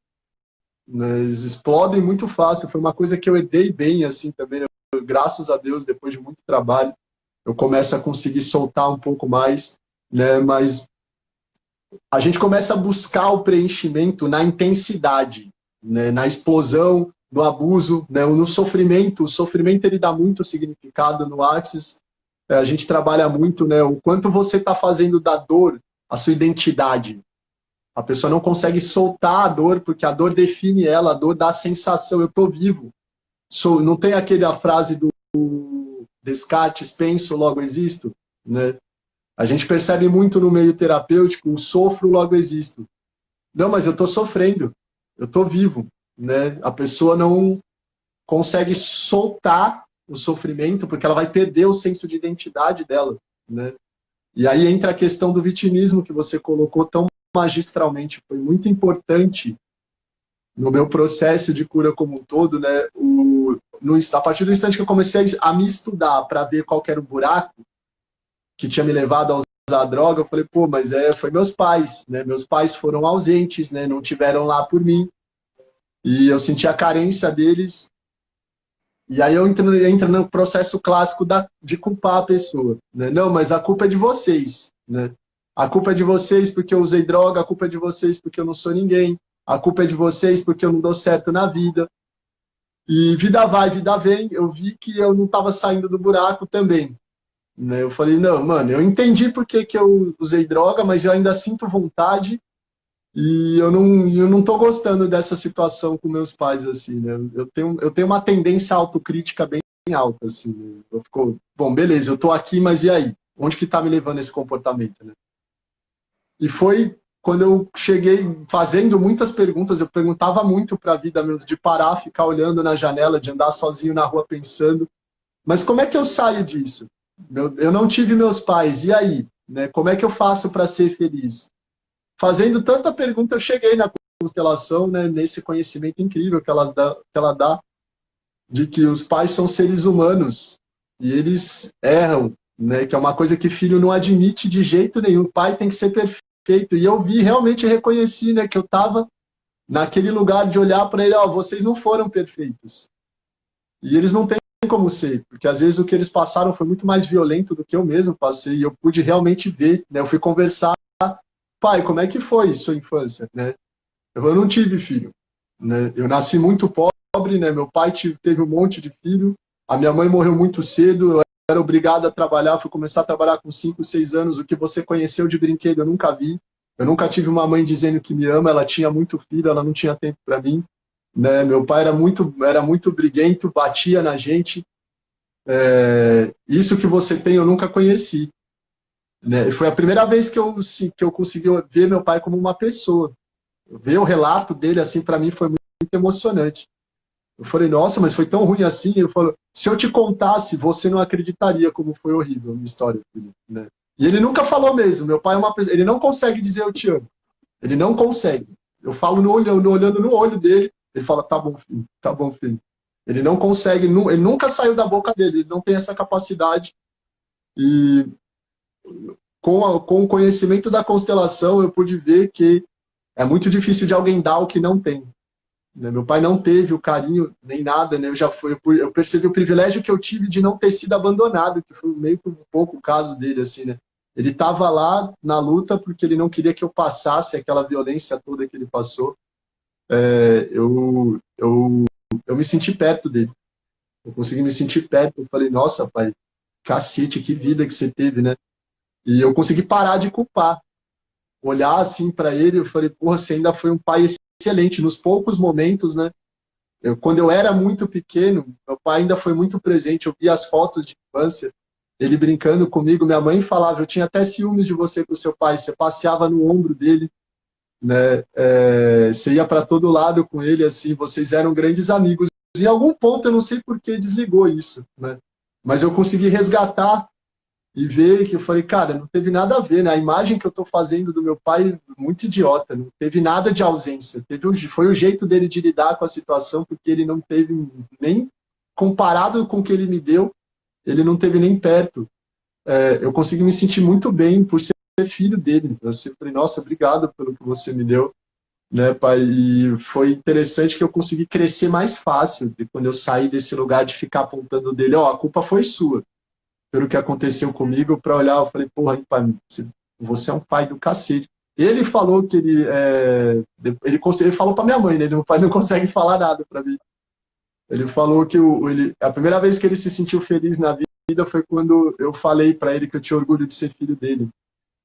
né? Eles explodem muito fácil. Foi uma coisa que eu herdei bem, assim, também. Graças a Deus, depois de muito trabalho, eu começo a conseguir soltar um pouco mais, né? Mas a gente começa a buscar o preenchimento na intensidade, né? Na explosão, no abuso, né? No sofrimento. O sofrimento, ele dá muito significado no Axis. A gente trabalha muito, né? O quanto você está fazendo da dor a sua identidade. A pessoa não consegue soltar a dor, porque a dor define ela, a dor dá a sensação, eu estou vivo. Não tem aquela frase do Descartes, penso, logo existo, né? A gente percebe muito no meio terapêutico, o sofro, logo existo. Não, mas eu estou sofrendo, eu estou vivo, né? A pessoa não consegue soltar o sofrimento, porque ela vai perder o senso de identidade dela, né? E aí entra a questão do vitimismo que você colocou tão magistralmente, foi muito importante no meu processo de cura como um todo, né? A partir do instante que eu comecei a me estudar para ver qual que era o buraco que tinha me levado a usar a droga, eu falei, pô, mas foi meus pais, né? Meus pais foram ausentes, né? Não tiveram lá por mim. E eu senti a carência deles. E aí eu entro no processo clássico de culpar a pessoa, né? Não, mas a culpa é de vocês, né? A culpa é de vocês porque eu usei droga, a culpa é de vocês porque eu não sou ninguém, a culpa é de vocês porque eu não dou certo na vida. E vida vai, vida vem, eu vi que eu não estava saindo do buraco também, né? Eu falei, não, mano, eu entendi por que eu usei droga, mas eu ainda sinto vontade e eu não tô gostando dessa situação com meus pais, assim, né? Eu tenho uma tendência autocrítica bem alta, assim, né? Eu fico, bom, beleza, eu tô aqui, mas e aí? Onde que tá me levando esse comportamento, né? E foi quando eu cheguei fazendo muitas perguntas, eu perguntava muito para a vida mesmo, de parar, ficar olhando na janela, de andar sozinho na rua pensando, mas como é que eu saio disso? Eu não tive meus pais, e aí? Né? Como é que eu faço para ser feliz? Fazendo tanta pergunta, eu cheguei na constelação, né, nesse conhecimento incrível que ela dá, de que os pais são seres humanos, e eles erram, né, que é uma coisa que filho não admite de jeito nenhum. O pai tem que ser perfeito. E eu realmente reconheci, né, que eu estava naquele lugar de olhar para ele, ó, vocês não foram perfeitos. E eles não têm como ser, porque às vezes o que eles passaram foi muito mais violento do que eu mesmo passei, e eu pude realmente ver, né, eu fui conversar, pai, como é que foi sua infância, né? Eu não tive filho, né? Eu nasci muito pobre, né? Meu pai teve um monte de filho, a minha mãe morreu muito cedo, eu era obrigado a trabalhar, fui começar a trabalhar com 5, 6 anos, o que você conheceu de brinquedo eu nunca vi. Eu nunca tive uma mãe dizendo que me ama, ela tinha muito filho, ela não tinha tempo para mim, né? Meu pai era muito briguento, batia na gente. Isso que você tem eu nunca conheci, né? Foi a primeira vez que eu consegui ver meu pai como uma pessoa. Ver o relato dele assim para mim foi muito emocionante. Eu falei, nossa, mas foi tão ruim assim? Ele falou, se eu te contasse, você não acreditaria como foi horrível a minha história, filho, né? E ele nunca falou mesmo. Meu pai é uma pessoa, ele não consegue dizer eu te amo. Ele não consegue. Eu falo olhando no olho dele, ele fala, tá bom, filho, tá bom, filho. Ele não consegue, ele nunca saiu da boca dele, ele não tem essa capacidade. E com o conhecimento da constelação, eu pude ver que é muito difícil de alguém dar o que não tem. Meu pai não teve o carinho nem nada, né? Eu percebi o privilégio que eu tive de não ter sido abandonado, que foi meio que um pouco o caso dele, assim, né? Ele estava lá na luta porque ele não queria que eu passasse aquela violência toda que ele passou. Eu me senti perto dele. Eu consegui me sentir perto. Eu falei, nossa, pai, cacete, que vida que você teve, né? E eu consegui parar de culpar. Olhar assim para ele, eu falei, porra, você ainda foi um pai excelente. Nos poucos momentos, né? Quando eu era muito pequeno, meu pai ainda foi muito presente. Eu via as fotos de infância, ele brincando comigo. Minha mãe falava, eu tinha até ciúmes de você com o seu pai. Você passeava no ombro dele, né? Você ia para todo lado com ele, assim. Vocês eram grandes amigos. em algum ponto, eu não sei por que desligou isso, né? Mas eu consegui resgatar e ver que eu falei, cara, não teve nada a ver, né? A imagem que eu estou fazendo do meu pai, muito idiota, não teve nada de ausência. Foi o jeito dele de lidar com a situação, porque ele não teve nem, comparado com o que ele me deu, ele não teve nem perto. Eu consegui me sentir muito bem por ser filho dele. Eu falei, nossa, obrigado pelo que você me deu, né, pai? E foi interessante que eu consegui crescer mais fácil quando eu saí desse lugar de ficar apontando dele, ó, a culpa foi sua pelo que aconteceu comigo, para olhar, eu falei, porra, hein, pai, você é um pai do cacete. Ele falou que ele falou para minha mãe, né? Meu pai não consegue falar nada para mim. Ele falou que a primeira vez que ele se sentiu feliz na vida foi quando eu falei para ele que eu tinha orgulho de ser filho dele,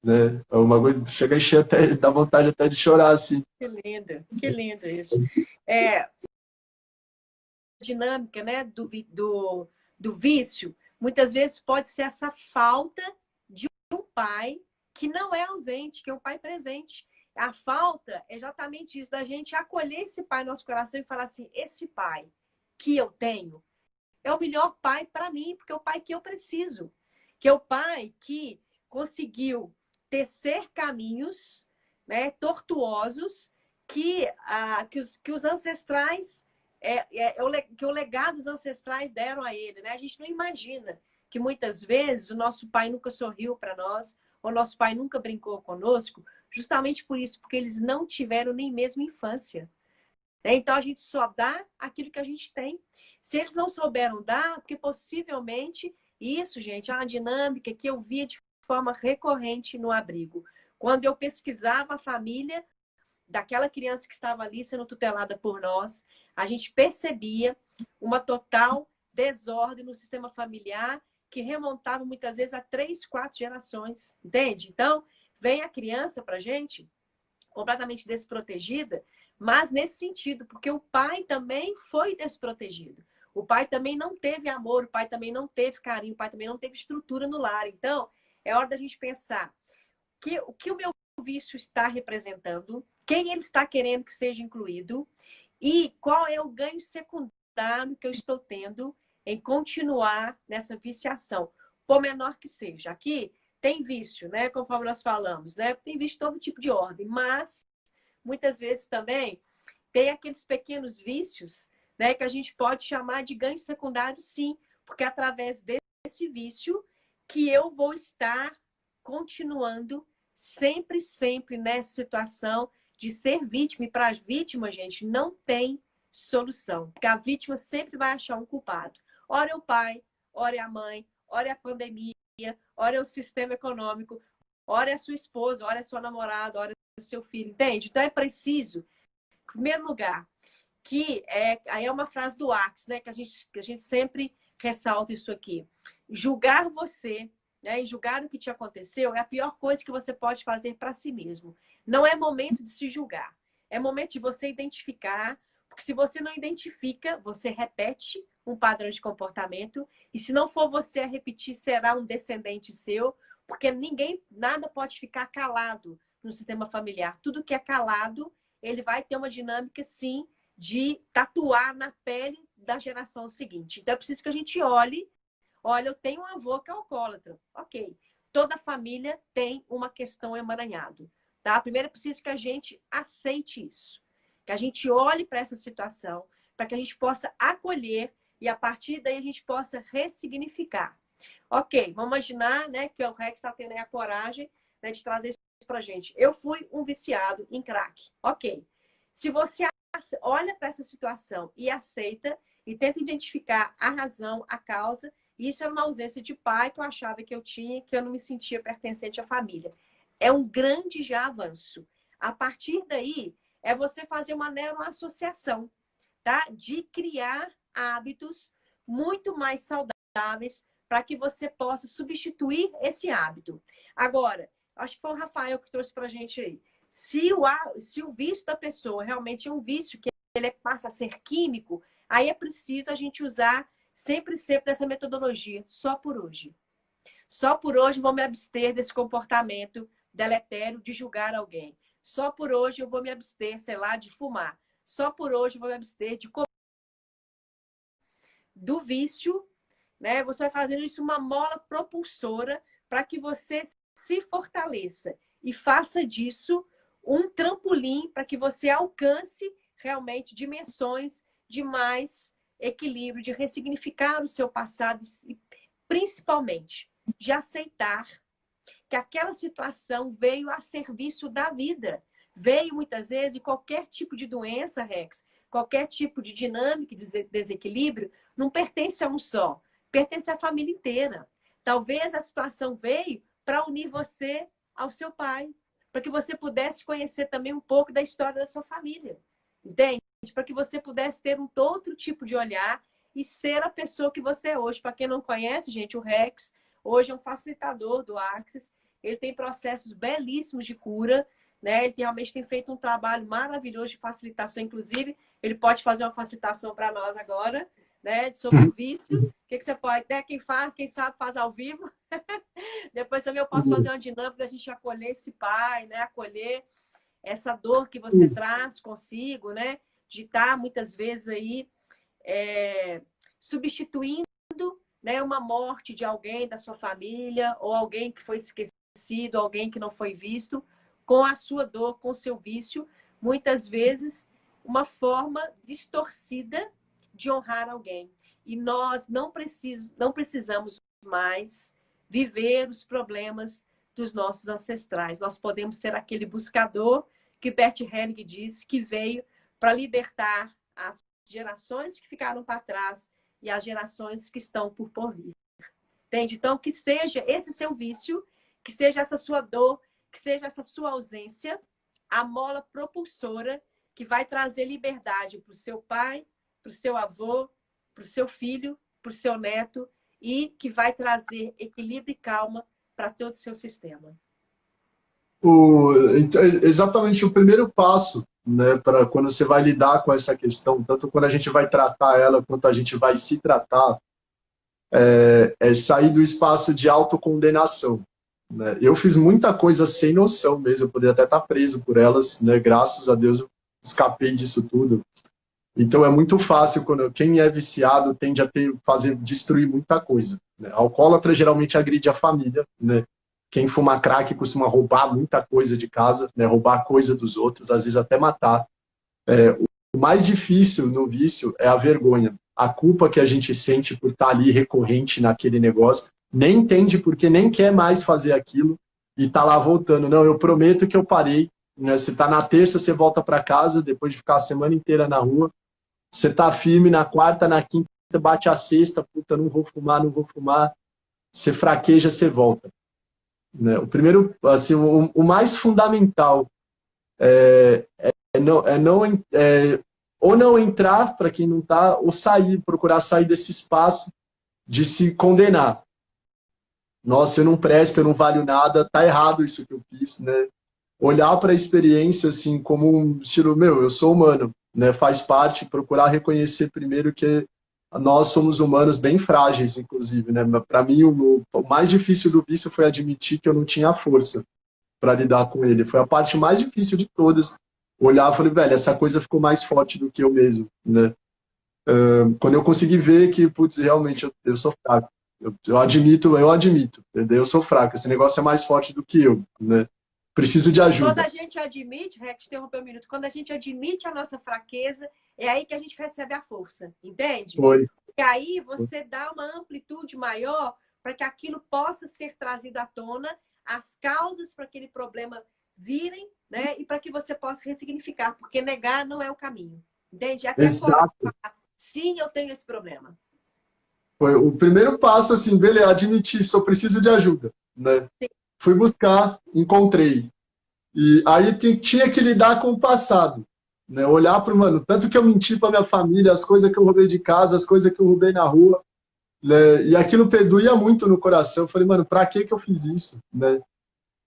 né? É uma coisa, chega a encher até, dá vontade até de chorar, assim. Que lindo isso. A dinâmica, né, do vício, muitas vezes pode ser essa falta de um pai que não é ausente, que é um pai presente. A falta é exatamente isso, da gente acolher esse pai no nosso coração e falar assim, esse pai que eu tenho é o melhor pai para mim, porque é o pai que eu preciso. Que é o pai que conseguiu tecer caminhos, né, tortuosos que os ancestrais, que o legado dos ancestrais deram a ele. Né? A gente não imagina que muitas vezes o nosso pai nunca sorriu para nós, ou nosso pai nunca brincou conosco, justamente por isso, porque eles não tiveram nem mesmo infância. Então, a gente só dá aquilo que a gente tem. Se eles não souberam dar, porque possivelmente isso, gente, é uma dinâmica que eu via de forma recorrente no abrigo. Quando eu pesquisava a família daquela criança que estava ali sendo tutelada por nós, a gente percebia uma total desordem no sistema familiar que remontava muitas vezes a 3, 4 gerações, entende? Então, vem a criança para a gente completamente desprotegida, mas nesse sentido, porque o pai também foi desprotegido. O pai também não teve amor, o pai também não teve carinho, o pai também não teve estrutura no lar. Então, é hora da gente pensar o que o meu vício está representando, quem ele está querendo que seja incluído e qual é o ganho secundário que eu estou tendo em continuar nessa viciação, por menor que seja. Aqui tem vício, né? Conforme nós falamos, né? Tem vício de todo tipo de ordem, mas muitas vezes também tem aqueles pequenos vícios, né, que a gente pode chamar de ganho secundário, sim, porque é através desse vício que eu vou estar continuando sempre, sempre nessa situação de ser vítima. E para as vítimas, gente, não tem solução, porque a vítima sempre vai achar um culpado. Ora é o pai, ora é a mãe, ora é a pandemia, ora é o sistema econômico, ora é a sua esposa, ora é sua namorada, ora é o seu filho, entende? Então é preciso, em primeiro lugar, aí é uma frase do Axe, né, que a gente sempre ressalta isso aqui. Julgar você, né, e julgar o que te aconteceu é a pior coisa que você pode fazer para si mesmo. Não é momento de se julgar. É momento de você identificar, porque se você não identifica, você repete um padrão de comportamento, e se não for você a repetir, será um descendente seu, porque nada pode ficar calado no sistema familiar. Tudo que é calado, ele vai ter uma dinâmica, sim, de tatuar na pele da geração seguinte. Então, é preciso que a gente olhe. Olha, eu tenho um avô que é alcoólatra. Ok. Toda família tem uma questão emaranhada. Tá? Primeiro, é preciso que a gente aceite isso. Que a gente olhe para essa situação, para que a gente possa acolher e, a partir daí, a gente possa ressignificar. Ok, vamos imaginar, né, que o Rex está tendo a coragem, né, de trazer isso para a gente. Eu fui um viciado em crack. Ok. Se você olha para essa situação e aceita e tenta identificar a razão, a causa, isso era uma ausência de pai que eu achava que eu tinha, que eu não me sentia pertencente à família. É um grande já avanço. A partir daí, é você fazer uma neuroassociação, tá? De criar hábitos muito mais saudáveis para que você possa substituir esse hábito. Agora, acho que foi o Rafael que trouxe para a gente aí. Se o vício da pessoa realmente é um vício que ele passa a ser químico, aí é preciso a gente usar sempre dessa metodologia, só por hoje. Só por hoje vou me abster desse comportamento deletério de julgar alguém. Só por hoje eu vou me abster, sei lá, de fumar. Só por hoje eu vou me abster de comer do vício, né? Você vai fazendo isso uma mola propulsora para que você se fortaleça e faça disso um trampolim para que você alcance realmente dimensões de mais equilíbrio, de ressignificar o seu passado e principalmente de aceitar que aquela situação veio a serviço da vida. Veio muitas vezes qualquer tipo de doença, Rex, qualquer tipo de dinâmica de desequilíbrio, não pertence a um só, pertence à família inteira. Talvez a situação veio para unir você ao seu pai, para que você pudesse conhecer também um pouco da história da sua família, entende? Para que você pudesse ter um outro tipo de olhar e ser a pessoa que você é hoje. Para quem não conhece, gente, o Rex hoje é um facilitador do Axis, ele tem processos belíssimos de cura, né? Ele realmente tem feito um trabalho maravilhoso de facilitação, inclusive, ele pode fazer uma facilitação para nós agora, né? Sobre o vício. O que você pode, né? Quem sabe faz ao vivo. Depois também eu posso fazer uma dinâmica da gente acolher esse pai, né? Acolher essa dor que você traz consigo, né? De estar muitas vezes aí substituindo, né, uma morte de alguém da sua família ou alguém que foi esquecido, alguém que não foi visto, com a sua dor, com o seu vício, muitas vezes uma forma distorcida de honrar alguém. E nós não precisamos mais viver os problemas dos nossos ancestrais. Nós podemos ser aquele buscador que Bert Helling diz que veio para libertar as gerações que ficaram para trás e as gerações que estão por vir. Entende? Então, que seja esse seu vício, que seja essa sua dor, que seja essa sua ausência, a mola propulsora que vai trazer liberdade para o seu pai, para o seu avô, para o seu filho, para o seu neto e que vai trazer equilíbrio e calma para todo o seu sistema. Exatamente o primeiro passo, né, para quando você vai lidar com essa questão, tanto quando a gente vai tratar ela, quanto a gente vai se tratar, é sair do espaço de autocondenação. Né? Eu fiz muita coisa sem noção mesmo, eu poderia até estar preso por elas, né? Graças a Deus eu escapei disso tudo. Então é muito fácil, quando quem é viciado tende a destruir muita coisa. Né? Alcoólatra geralmente agride a família, né? Quem fuma crack costuma roubar muita coisa de casa, né? Roubar coisa dos outros, às vezes até matar. O mais difícil no vício é a vergonha. A culpa que a gente sente por estar ali recorrente naquele negócio, nem entende porque nem quer mais fazer aquilo e tá lá voltando. Não, eu prometo que eu parei. Né? Você tá na terça, você volta para casa, depois de ficar a semana inteira na rua. Você tá firme na quarta, na quinta, bate a sexta, puta, não vou fumar, não vou fumar. Você fraqueja, você volta. Né? O primeiro, assim, o mais fundamental ou não entrar para quem não está, ou procurar sair desse espaço de se condenar. Nossa, eu não presto, eu não valho nada, tá errado isso que eu fiz, né? Olhar para a experiência assim como um estilo, eu sou humano, né? Faz parte, procurar reconhecer primeiro que nós somos humanos bem frágeis, inclusive, né? Para mim, o mais difícil do vício foi admitir que eu não tinha força para lidar com ele. Foi a parte mais difícil de todas. Olhar e falei, velho, essa coisa ficou mais forte do que eu mesmo, né? Quando eu consegui ver que, putz, realmente eu sou fraco. Eu admito, entendeu? Eu sou fraco, esse negócio é mais forte do que eu, né? Preciso de ajuda. Quando a gente admite, Rex, interromper um minuto, quando a gente admite a nossa fraqueza, é aí que a gente recebe a força, entende? Foi. E aí você dá uma amplitude maior para que aquilo possa ser trazido à tona, as causas para aquele problema virem, né? E para que você possa ressignificar, porque negar não é o caminho, entende? Até Exato. falar, sim, eu tenho esse problema. Foi o primeiro passo, assim, beleza, admitir, só preciso de ajuda, né? Sim. Fui buscar, encontrei. E aí tinha que lidar com o passado, né? Olhar para o, mano, tanto que eu menti para minha família, as coisas que eu roubei de casa, as coisas que eu roubei na rua, né? E aquilo doía muito no coração. Eu falei, mano, para que eu fiz isso, né?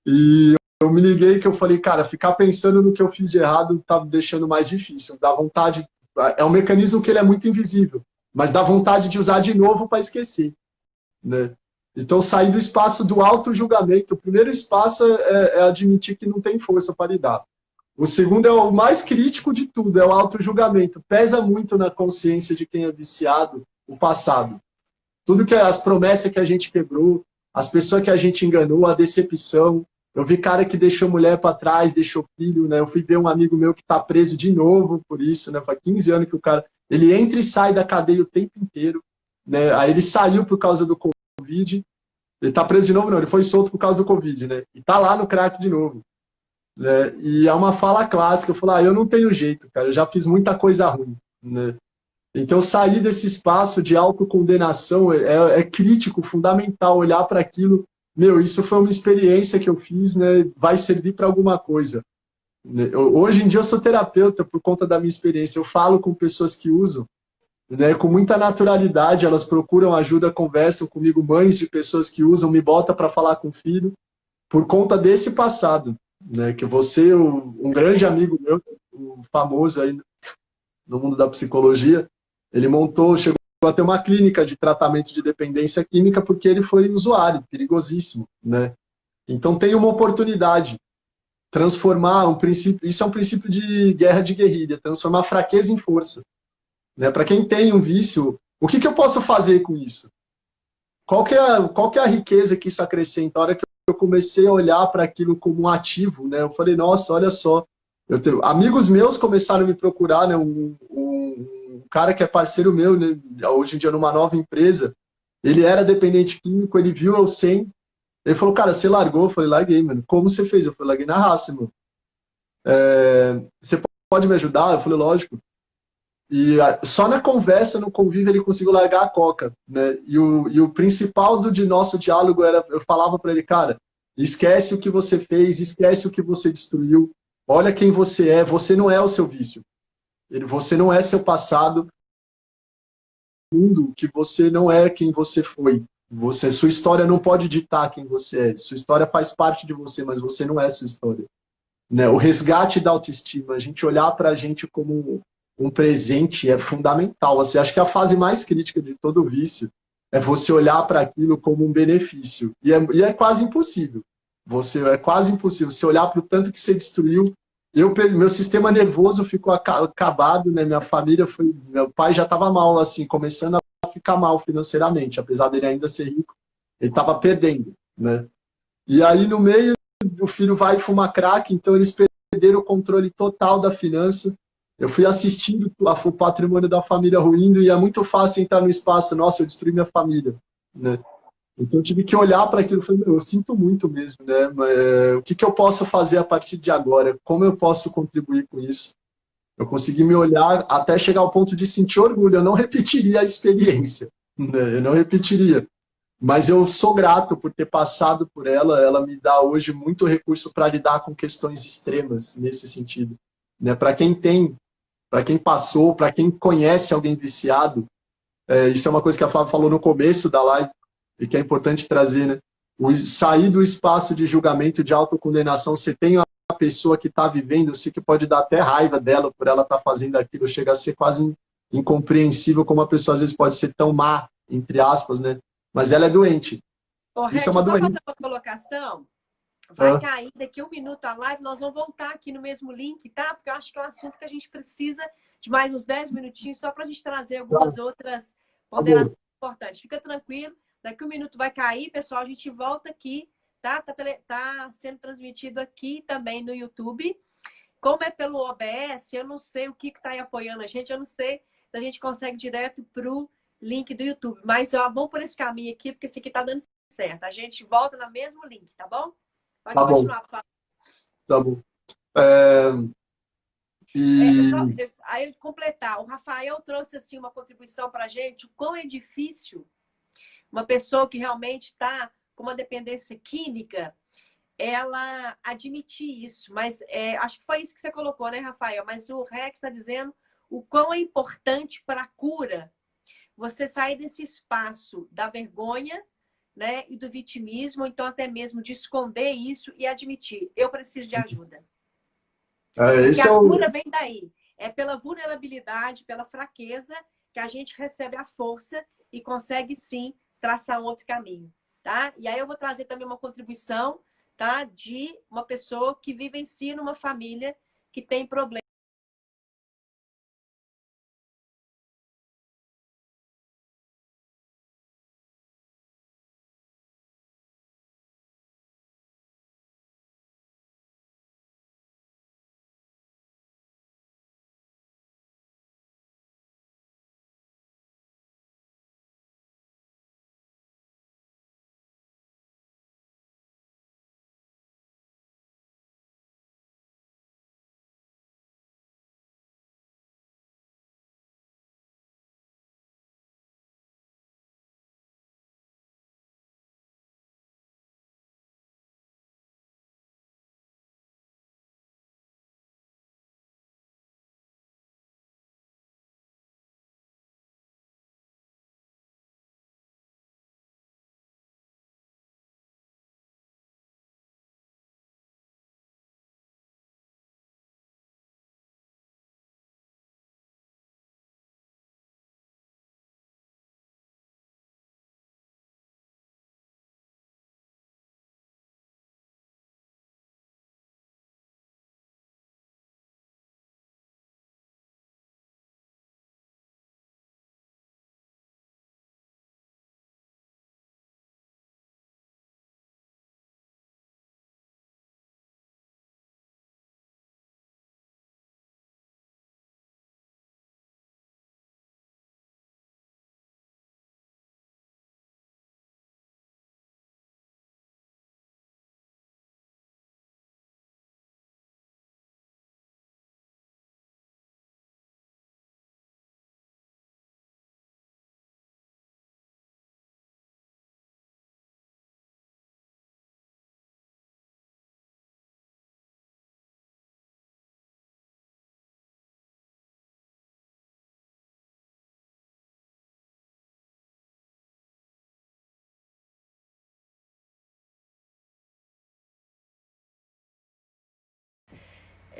E eu me liguei que eu falei, cara, ficar pensando no que eu fiz de errado tá me deixando mais difícil. Dá vontade, é um mecanismo que ele é muito invisível, mas dá vontade de usar de novo para esquecer, né? Então, sair do espaço do auto-julgamento. O primeiro espaço é admitir que não tem força para lidar. O segundo é o mais crítico de tudo, é o auto-julgamento. Pesa muito na consciência de quem é viciado o passado. Tudo que as promessas que a gente quebrou, as pessoas que a gente enganou, a decepção. Eu vi cara que deixou mulher para trás, deixou filho, né? Eu fui ver um amigo meu que está preso de novo por isso, né? Faz 15 anos que o cara, ele entra e sai da cadeia o tempo inteiro, né? Aí ele saiu por causa do Covid. Ele está preso de novo, não, ele foi solto por causa do Covid, né? E tá lá no crack de novo, né? E é uma fala clássica, eu falo, eu não tenho jeito, cara, eu já fiz muita coisa ruim, né? Então, sair desse espaço de autocondenação é crítico, fundamental, olhar para aquilo. Meu, isso foi uma experiência que eu fiz, né? Vai servir para alguma coisa. Hoje em dia eu sou terapeuta por conta da minha experiência. Eu falo com pessoas que usam, né, com muita naturalidade, elas procuram ajuda, conversam comigo, mães de pessoas que usam, me botam para falar com o filho, por conta desse passado, né? Que você, um grande amigo meu, um famoso aí no mundo da psicologia, ele chegou a ter uma clínica de tratamento de dependência química porque ele foi usuário, perigosíssimo, né? Então tem uma oportunidade, transformar um princípio, isso é um princípio de guerra de guerrilha, transformar fraqueza em força, né? Para quem tem um vício, o que eu posso fazer com isso? Qual que é a riqueza que isso acrescenta? A hora que eu comecei a olhar para aquilo como um ativo, né? Eu falei, nossa, olha só, amigos meus começaram a me procurar, né? Um cara que é parceiro meu, né? Hoje em dia numa nova empresa, ele era dependente químico, ele viu eu sem, ele falou, cara, você largou? Eu falei, larguei, mano. Como você fez? Eu falei, larguei na raça, mano. Você pode me ajudar? Eu falei, lógico. E só na conversa, no convívio, ele conseguiu largar a coca, né? E o principal de nosso diálogo era, eu falava para ele, cara, esquece o que você fez, esquece o que você destruiu, olha quem você não é o seu vício. Você não é seu passado, mundo que você não é quem você foi. Sua história não pode ditar quem você é. Sua história faz parte de você, mas você não é sua história. Né? O resgate da autoestima, a gente olhar para a gente como um presente é fundamental. Assim, acho que a fase mais crítica de todo vício é você olhar para aquilo como um benefício. E é quase impossível. É quase impossível. Você olhar para o tanto que você destruiu. Meu sistema nervoso ficou acabado, né? Minha família foi. Meu pai já estava mal, assim, começando a ficar mal financeiramente, apesar dele ainda ser rico, ele estava perdendo, né? E aí no meio o filho vai fumar crack, então eles perderam o controle total da finança. Eu fui assistindo o patrimônio da família ruindo e é muito fácil entrar no espaço, nossa, eu destruí minha família, né? Então eu tive que olhar para aquilo e falei, eu sinto muito mesmo, né? O que eu posso fazer a partir de agora? Como eu posso contribuir com isso? Eu consegui me olhar até chegar ao ponto de sentir orgulho. Eu não repetiria a experiência, né? Eu não repetiria. Mas eu sou grato por ter passado por ela. Ela me dá hoje muito recurso para lidar com questões extremas nesse sentido, né? Para quem tem, para quem passou, para quem conhece alguém viciado, isso é uma coisa que a Flávia falou no começo da live e que é importante trazer, né? Sair do espaço de julgamento, de autocondenação. Você tem uma pessoa que está vivendo, eu sei que pode dar até raiva dela por ela estar fazendo aquilo, chega a ser quase incompreensível como a pessoa às vezes pode ser tão má, entre aspas, né? Mas ela é doente. Isso é Correto, uma só fazer doença. uma colocação. Vai cair daqui 1 minuto a live, nós vamos voltar aqui no mesmo link, tá? Porque eu acho que é um assunto que a gente precisa de mais uns 10 minutinhos só para a gente trazer algumas outras ponderações importantes. Fica tranquilo, daqui 1 minuto vai cair, pessoal, a gente volta aqui, tá? Tá sendo transmitido aqui também no YouTube. Como é pelo OBS, eu não sei o que está aí apoiando a gente, eu não sei se a gente consegue direto pro link do YouTube, mas vamos por esse caminho aqui, porque esse aqui tá dando certo. A gente volta no mesmo link, tá bom? Pode Tá bom, continuar, por favor. tá bom. Aí, completar, o Rafael trouxe assim, uma contribuição para a gente, o quão é difícil uma pessoa que realmente está com uma dependência química, ela admitir isso. Mas acho que foi isso que você colocou, né, Rafael? Mas o Rex está dizendo o quão é importante para a cura você sair desse espaço da vergonha, né, e do vitimismo, então até mesmo de esconder isso e admitir, eu preciso de ajuda. Porque a cura vem daí. É pela vulnerabilidade, pela fraqueza, que a gente recebe a força e consegue, sim, traçar um outro caminho. Tá? E aí eu vou trazer também uma contribuição, tá, de uma pessoa que vivencia numa família que tem problema.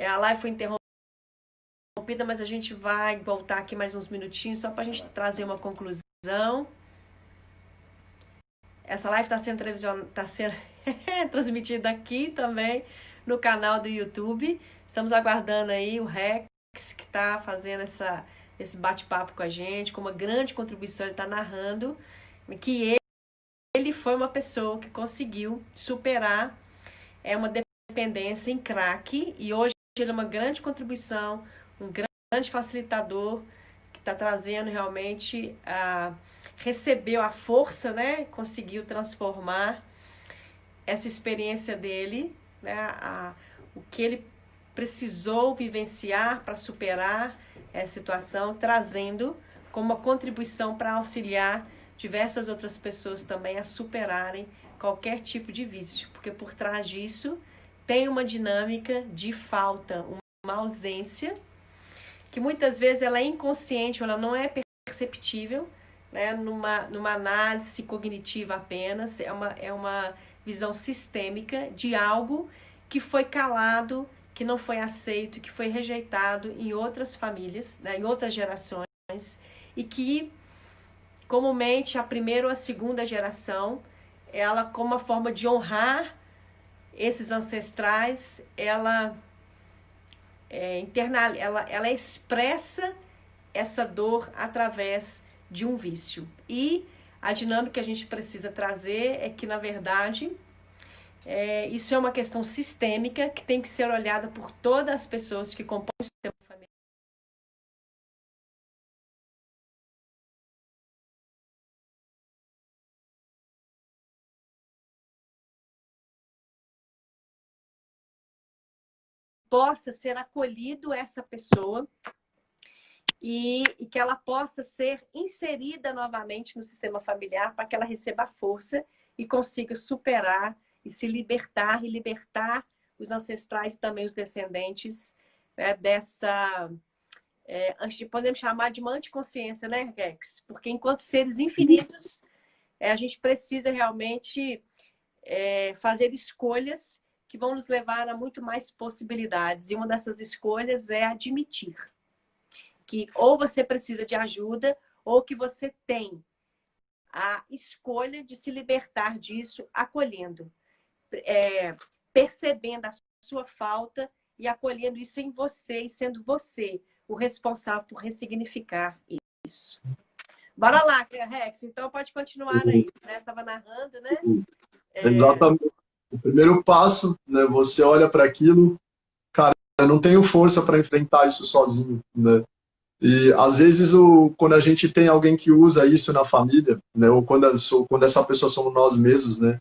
A live foi interrompida, mas a gente vai voltar aqui mais uns minutinhos só para a gente trazer uma conclusão. Essa live está sendo transmitida aqui também no canal do YouTube. Estamos aguardando aí o Rex, que está fazendo esse bate-papo com a gente, com uma grande contribuição. Ele está narrando que ele foi uma pessoa que conseguiu superar uma dependência em crack, e hoje ele é uma grande contribuição, um grande facilitador, que está trazendo realmente, recebeu a força, né? Conseguiu transformar essa experiência dele, né? O que ele precisou vivenciar para superar essa situação, trazendo como uma contribuição para auxiliar diversas outras pessoas também a superarem qualquer tipo de vício, porque por trás disso tem uma dinâmica de falta, uma ausência, que muitas vezes ela é inconsciente, ela não é perceptível, né, numa análise cognitiva apenas, é uma visão sistêmica de algo que foi calado, que não foi aceito, que foi rejeitado em outras famílias, né, em outras gerações, e que comumente a primeira ou a segunda geração, ela, como uma forma de honrar esses ancestrais, ela expressa essa dor através de um vício. E a dinâmica que a gente precisa trazer é que, na verdade, isso é uma questão sistêmica que tem que ser olhada por todas as pessoas que compõem o sistema familiar. Possa ser acolhido essa pessoa e que ela possa ser inserida novamente no sistema familiar para que ela receba a força e consiga superar e se libertar, e libertar os ancestrais e também os descendentes, né, dessa... podemos chamar de uma anticonsciência, né, Rex? Porque enquanto seres infinitos, a gente precisa realmente fazer escolhas que vão nos levar a muito mais possibilidades. E uma dessas escolhas é admitir que ou você precisa de ajuda, ou que você tem a escolha de se libertar disso, acolhendo, percebendo a sua falta e acolhendo isso em você, e sendo você o responsável por ressignificar isso. Bora lá, Rex. Então pode continuar aí, né? Estava narrando, né? Exatamente. O primeiro passo, né? Você olha para aquilo, cara, eu não tenho força para enfrentar isso sozinho, né? E às vezes quando a gente tem alguém que usa isso na família, né? Ou quando essa pessoa somos nós mesmos, né?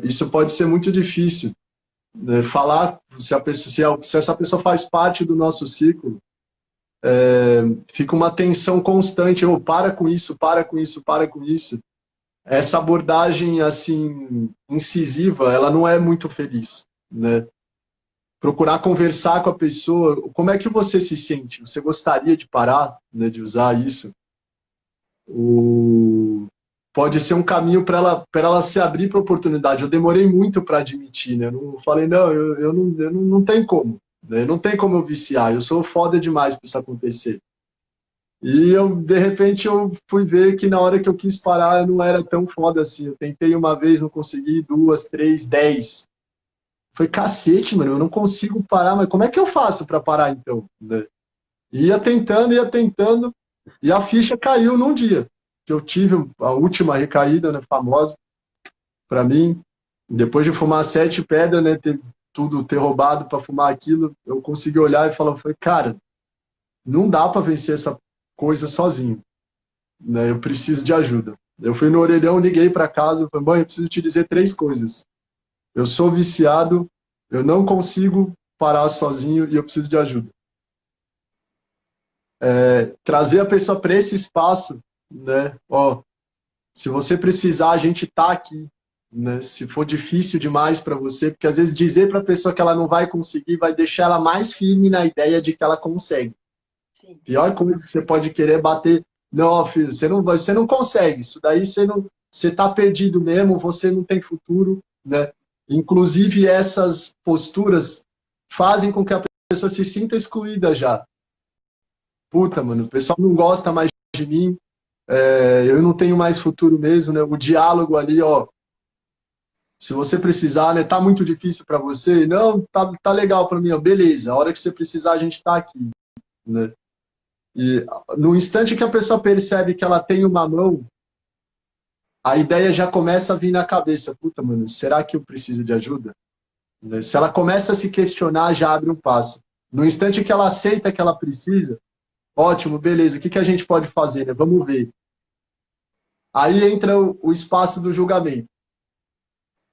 Isso pode ser muito difícil, né? Falar se essa pessoa faz parte do nosso ciclo. Fica uma tensão constante, para com isso, para com isso, para com isso. Essa abordagem assim incisiva, ela não é muito feliz, né? Procurar conversar com a pessoa, como é que você se sente? Você gostaria de parar, né, de usar isso? Pode ser um caminho para ela se abrir para a oportunidade. Eu demorei muito para admitir, né? Eu não falei, eu não tenho como. Não tem como eu viciar, eu sou foda demais para isso acontecer. E de repente eu fui ver que na hora que eu quis parar eu não era tão foda assim. Eu tentei uma vez, não consegui, 2, 3, 10. Foi cacete, mano, eu não consigo parar, mas como é que eu faço para parar então? Ia tentando, e a ficha caiu num dia. Que eu tive a última recaída, né, famosa, para mim. Depois de fumar 7 pedras, né, ter roubado para fumar aquilo, eu consegui olhar e falar, cara, não dá para vencer essa coisa sozinho, né? Eu preciso de ajuda. Eu fui no orelhão, liguei para casa, falei, mãe, eu preciso te dizer 3 coisas. Eu sou viciado, eu não consigo parar sozinho e eu preciso de ajuda. Trazer a pessoa para esse espaço, né? Se você precisar, a gente tá aqui. Né? Se for difícil demais para você, porque às vezes dizer para a pessoa que ela não vai conseguir vai deixar ela mais firme na ideia de que ela consegue. Sim. Pior coisa que você pode querer é bater, não, filho, você não consegue, isso daí você tá perdido mesmo, você não tem futuro, né? Inclusive essas posturas fazem com que a pessoa se sinta excluída já. Puta, mano, o pessoal não gosta mais de mim, eu não tenho mais futuro mesmo, né? O diálogo ali, ó, se você precisar, né? Tá muito difícil para você? Não, tá legal para mim, ó, beleza. A hora que você precisar, a gente tá aqui, né? E no instante que a pessoa percebe que ela tem uma mão, a ideia já começa a vir na cabeça. Puta, mano, será que eu preciso de ajuda? Né? Se ela começa a se questionar, já abre um passo. No instante que ela aceita que ela precisa, ótimo, beleza, o que a gente pode fazer, né? Vamos ver. Aí entra o espaço do julgamento.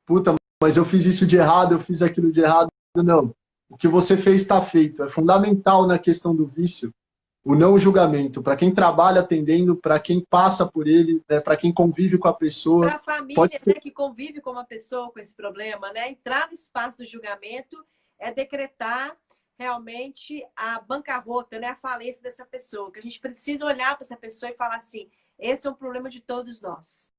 Puta, mas eu fiz isso de errado, eu fiz aquilo de errado. Não, o que você fez está feito. É fundamental na questão do vício o não julgamento. Para quem trabalha atendendo, para quem passa por ele, né? Para quem convive com a pessoa. Para a família, pode ser... né, que convive com uma pessoa com esse problema, né? Entrar no espaço do julgamento é decretar realmente a bancarrota, né? A falência dessa pessoa. Que a gente precisa olhar para essa pessoa e falar assim, esse é um problema de todos nós.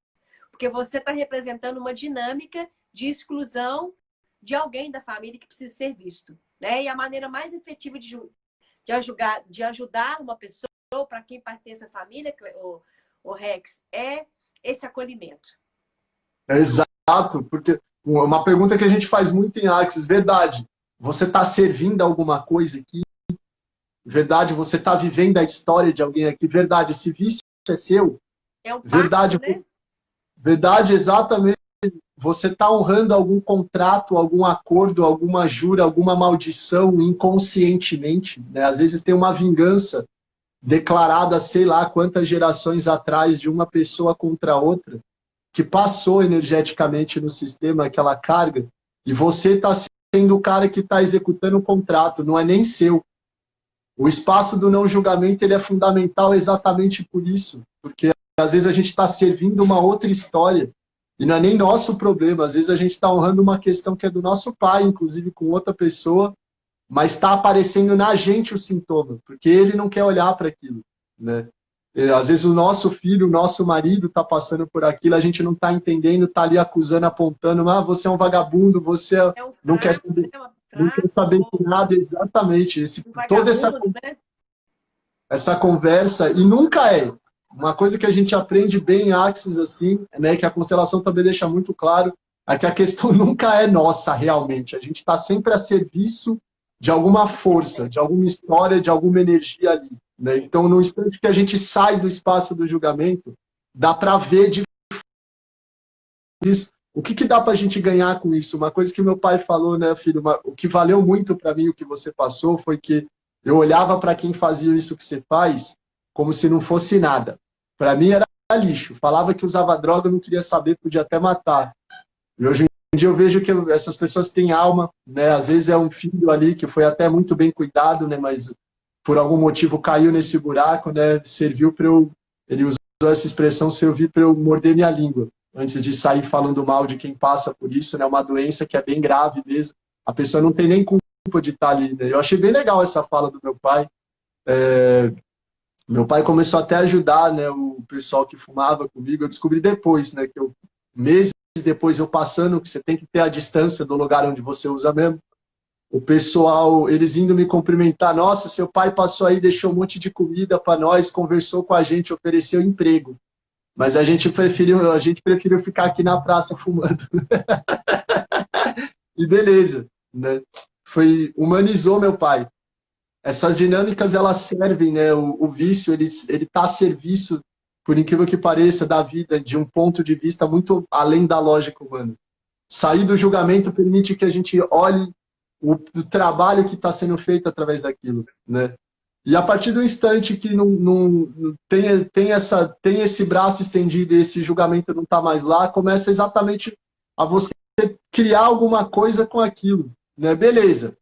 Porque você está representando uma dinâmica de exclusão de alguém da família que precisa ser visto, né? E a maneira mais efetiva de ajudar uma pessoa, para quem pertence à família, o Rex, é esse acolhimento. É exato, porque uma pergunta que a gente faz muito em Axis, verdade, você está servindo alguma coisa aqui? Verdade, você está vivendo a história de alguém aqui? Verdade, esse vício é seu? É um pacto, verdade, né? Verdade, exatamente. Você está honrando algum contrato, algum acordo, alguma jura, alguma maldição inconscientemente, né? Às vezes tem uma vingança declarada, sei lá, quantas gerações atrás de uma pessoa contra outra, que passou energeticamente no sistema aquela carga, e você está sendo o cara que está executando o contrato, não é nem seu. O espaço do não julgamento ele é fundamental exatamente por isso, porque às vezes a gente está servindo uma outra história, e não é nem nosso problema. Às vezes a gente está honrando uma questão que é do nosso pai, inclusive com outra pessoa, mas está aparecendo na gente o sintoma, porque ele não quer olhar para aquilo, né? Às vezes o nosso filho, o nosso marido está passando por aquilo, a gente não está entendendo, está ali acusando, apontando, você é um vagabundo, você não quer saber, não quer saber de nada, exatamente. Toda essa conversa, e nunca é. Uma coisa que a gente aprende bem em Axis, assim, né, que a constelação também deixa muito claro, é que a questão nunca é nossa, realmente. A gente está sempre a serviço de alguma força, de alguma história, de alguma energia ali, né? Então, no instante que a gente sai do espaço do julgamento, dá para ver de isso. O que dá para a gente ganhar com isso? Uma coisa que meu pai falou, né, filho, o que valeu muito para mim, o que você passou, foi que eu olhava para quem fazia isso que você faz como se não fosse nada. Para mim era lixo. Falava que usava droga, eu não queria saber, podia até matar. E hoje em dia eu vejo que essas pessoas têm alma, né? Às vezes é um filho ali que foi até muito bem cuidado, né? Mas por algum motivo caiu nesse buraco, né? Serviu para eu... Ele usou essa expressão, serviu para eu morder minha língua, antes de sair falando mal de quem passa por isso, né? Uma doença que é bem grave mesmo. A pessoa não tem nem culpa de estar ali, né? Eu achei bem legal essa fala do meu pai. Meu pai começou até a ajudar, né, o pessoal que fumava comigo. Eu descobri depois, né, que meses depois eu passando, que você tem que ter a distância do lugar onde você usa mesmo. O pessoal, eles indo me cumprimentar. Nossa, seu pai passou aí, deixou um monte de comida para nós, conversou com a gente, ofereceu emprego. Mas a gente preferiu ficar aqui na praça fumando. E beleza, né? Humanizou meu pai. Essas dinâmicas, elas servem, né? O vício, ele está a serviço, por incrível que pareça, da vida, de um ponto de vista muito além da lógica humana. Sair do julgamento permite que a gente olhe o trabalho que está sendo feito através daquilo, né? E a partir do instante que não tem esse braço estendido e esse julgamento não está mais lá, começa exatamente a você criar alguma coisa com aquilo, né? Beleza,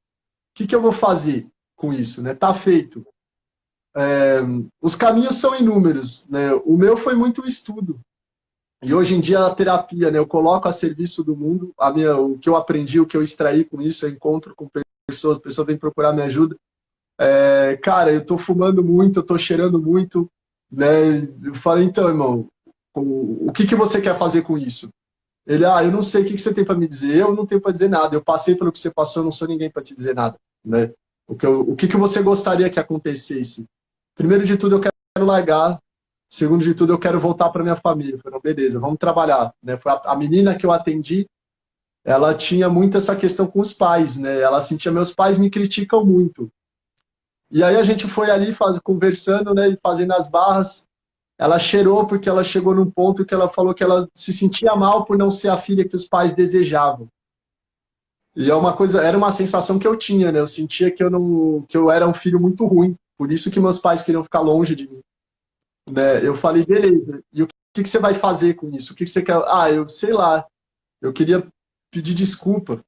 o que eu vou fazer com isso, né? Tá feito. Os caminhos são inúmeros, né? O meu foi muito estudo. E hoje em dia a terapia, né? Eu coloco a serviço do mundo. O que eu aprendi, o que eu extraí com isso, eu encontro com pessoas, a pessoa vem procurar minha ajuda. Cara, eu tô fumando muito, eu tô cheirando muito, né? Eu falei, então, irmão, o que você quer fazer com isso? Ele, eu não sei o que você tem para me dizer, eu não tenho para dizer nada. Eu passei pelo que você passou, eu não sou ninguém para te dizer nada, né? O que você gostaria que acontecesse? Primeiro de tudo, eu quero largar. Segundo de tudo, eu quero voltar para minha família. Eu falei, não, beleza, vamos trabalhar. Né? Foi a menina que eu atendi, ela tinha muito essa questão com os pais, né? Ela sentia, meus pais me criticam muito. E aí a gente foi ali conversando, né, e fazendo as barras. Ela cheirou porque ela chegou num ponto que ela falou que ela se sentia mal por não ser a filha que os pais desejavam. E é uma coisa, era uma sensação que eu tinha, né? Eu sentia que eu era um filho muito ruim. Por isso que meus pais queriam ficar longe de mim, né? Eu falei, beleza. E o que você vai fazer com isso? O que você quer? Ah, eu sei lá. Eu queria pedir desculpa,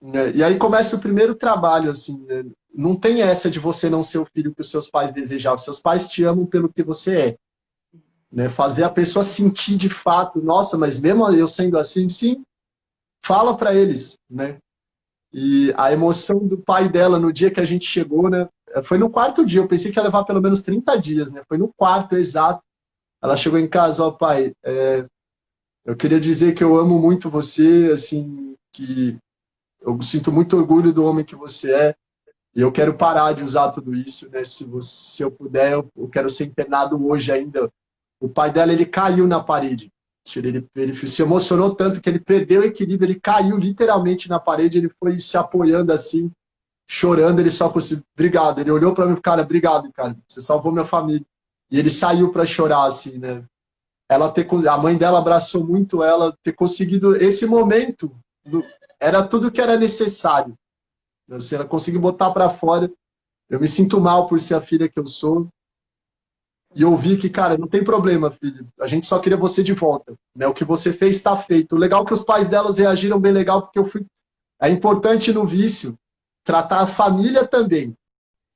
né? E aí começa o primeiro trabalho, assim, né? Não tem essa de você não ser o filho que os seus pais desejavam. Seus pais te amam pelo que você é, né? Fazer a pessoa sentir de fato, nossa, mas mesmo eu sendo assim, sim, fala para eles, né? E a emoção do pai dela no dia que a gente chegou, né? Foi no quarto dia, eu pensei que ia levar pelo menos 30 dias, né? Foi no quarto exato. Ela chegou em casa, ó, pai, eu queria dizer que eu amo muito você, assim, que eu sinto muito orgulho do homem que você é, e eu quero parar de usar tudo isso, né? Se eu puder, eu quero ser internado hoje ainda. O pai dela, ele caiu na parede. Ele se emocionou tanto que ele perdeu o equilíbrio, ele caiu literalmente na parede, ele foi se apoiando assim, chorando, ele só conseguiu, obrigado. Ele olhou para mim, cara, obrigado, cara, você salvou minha família. E ele saiu para chorar, assim, né? A mãe dela abraçou muito ela, ter conseguido esse momento, era tudo que era necessário. Se ela conseguiu botar para fora, eu me sinto mal por ser a filha que eu sou, e eu vi que, cara, não tem problema, filho. A gente só queria você de volta, né? O que você fez está feito. O legal é que os pais delas reagiram bem legal, porque eu fui. É importante no vício tratar a família também.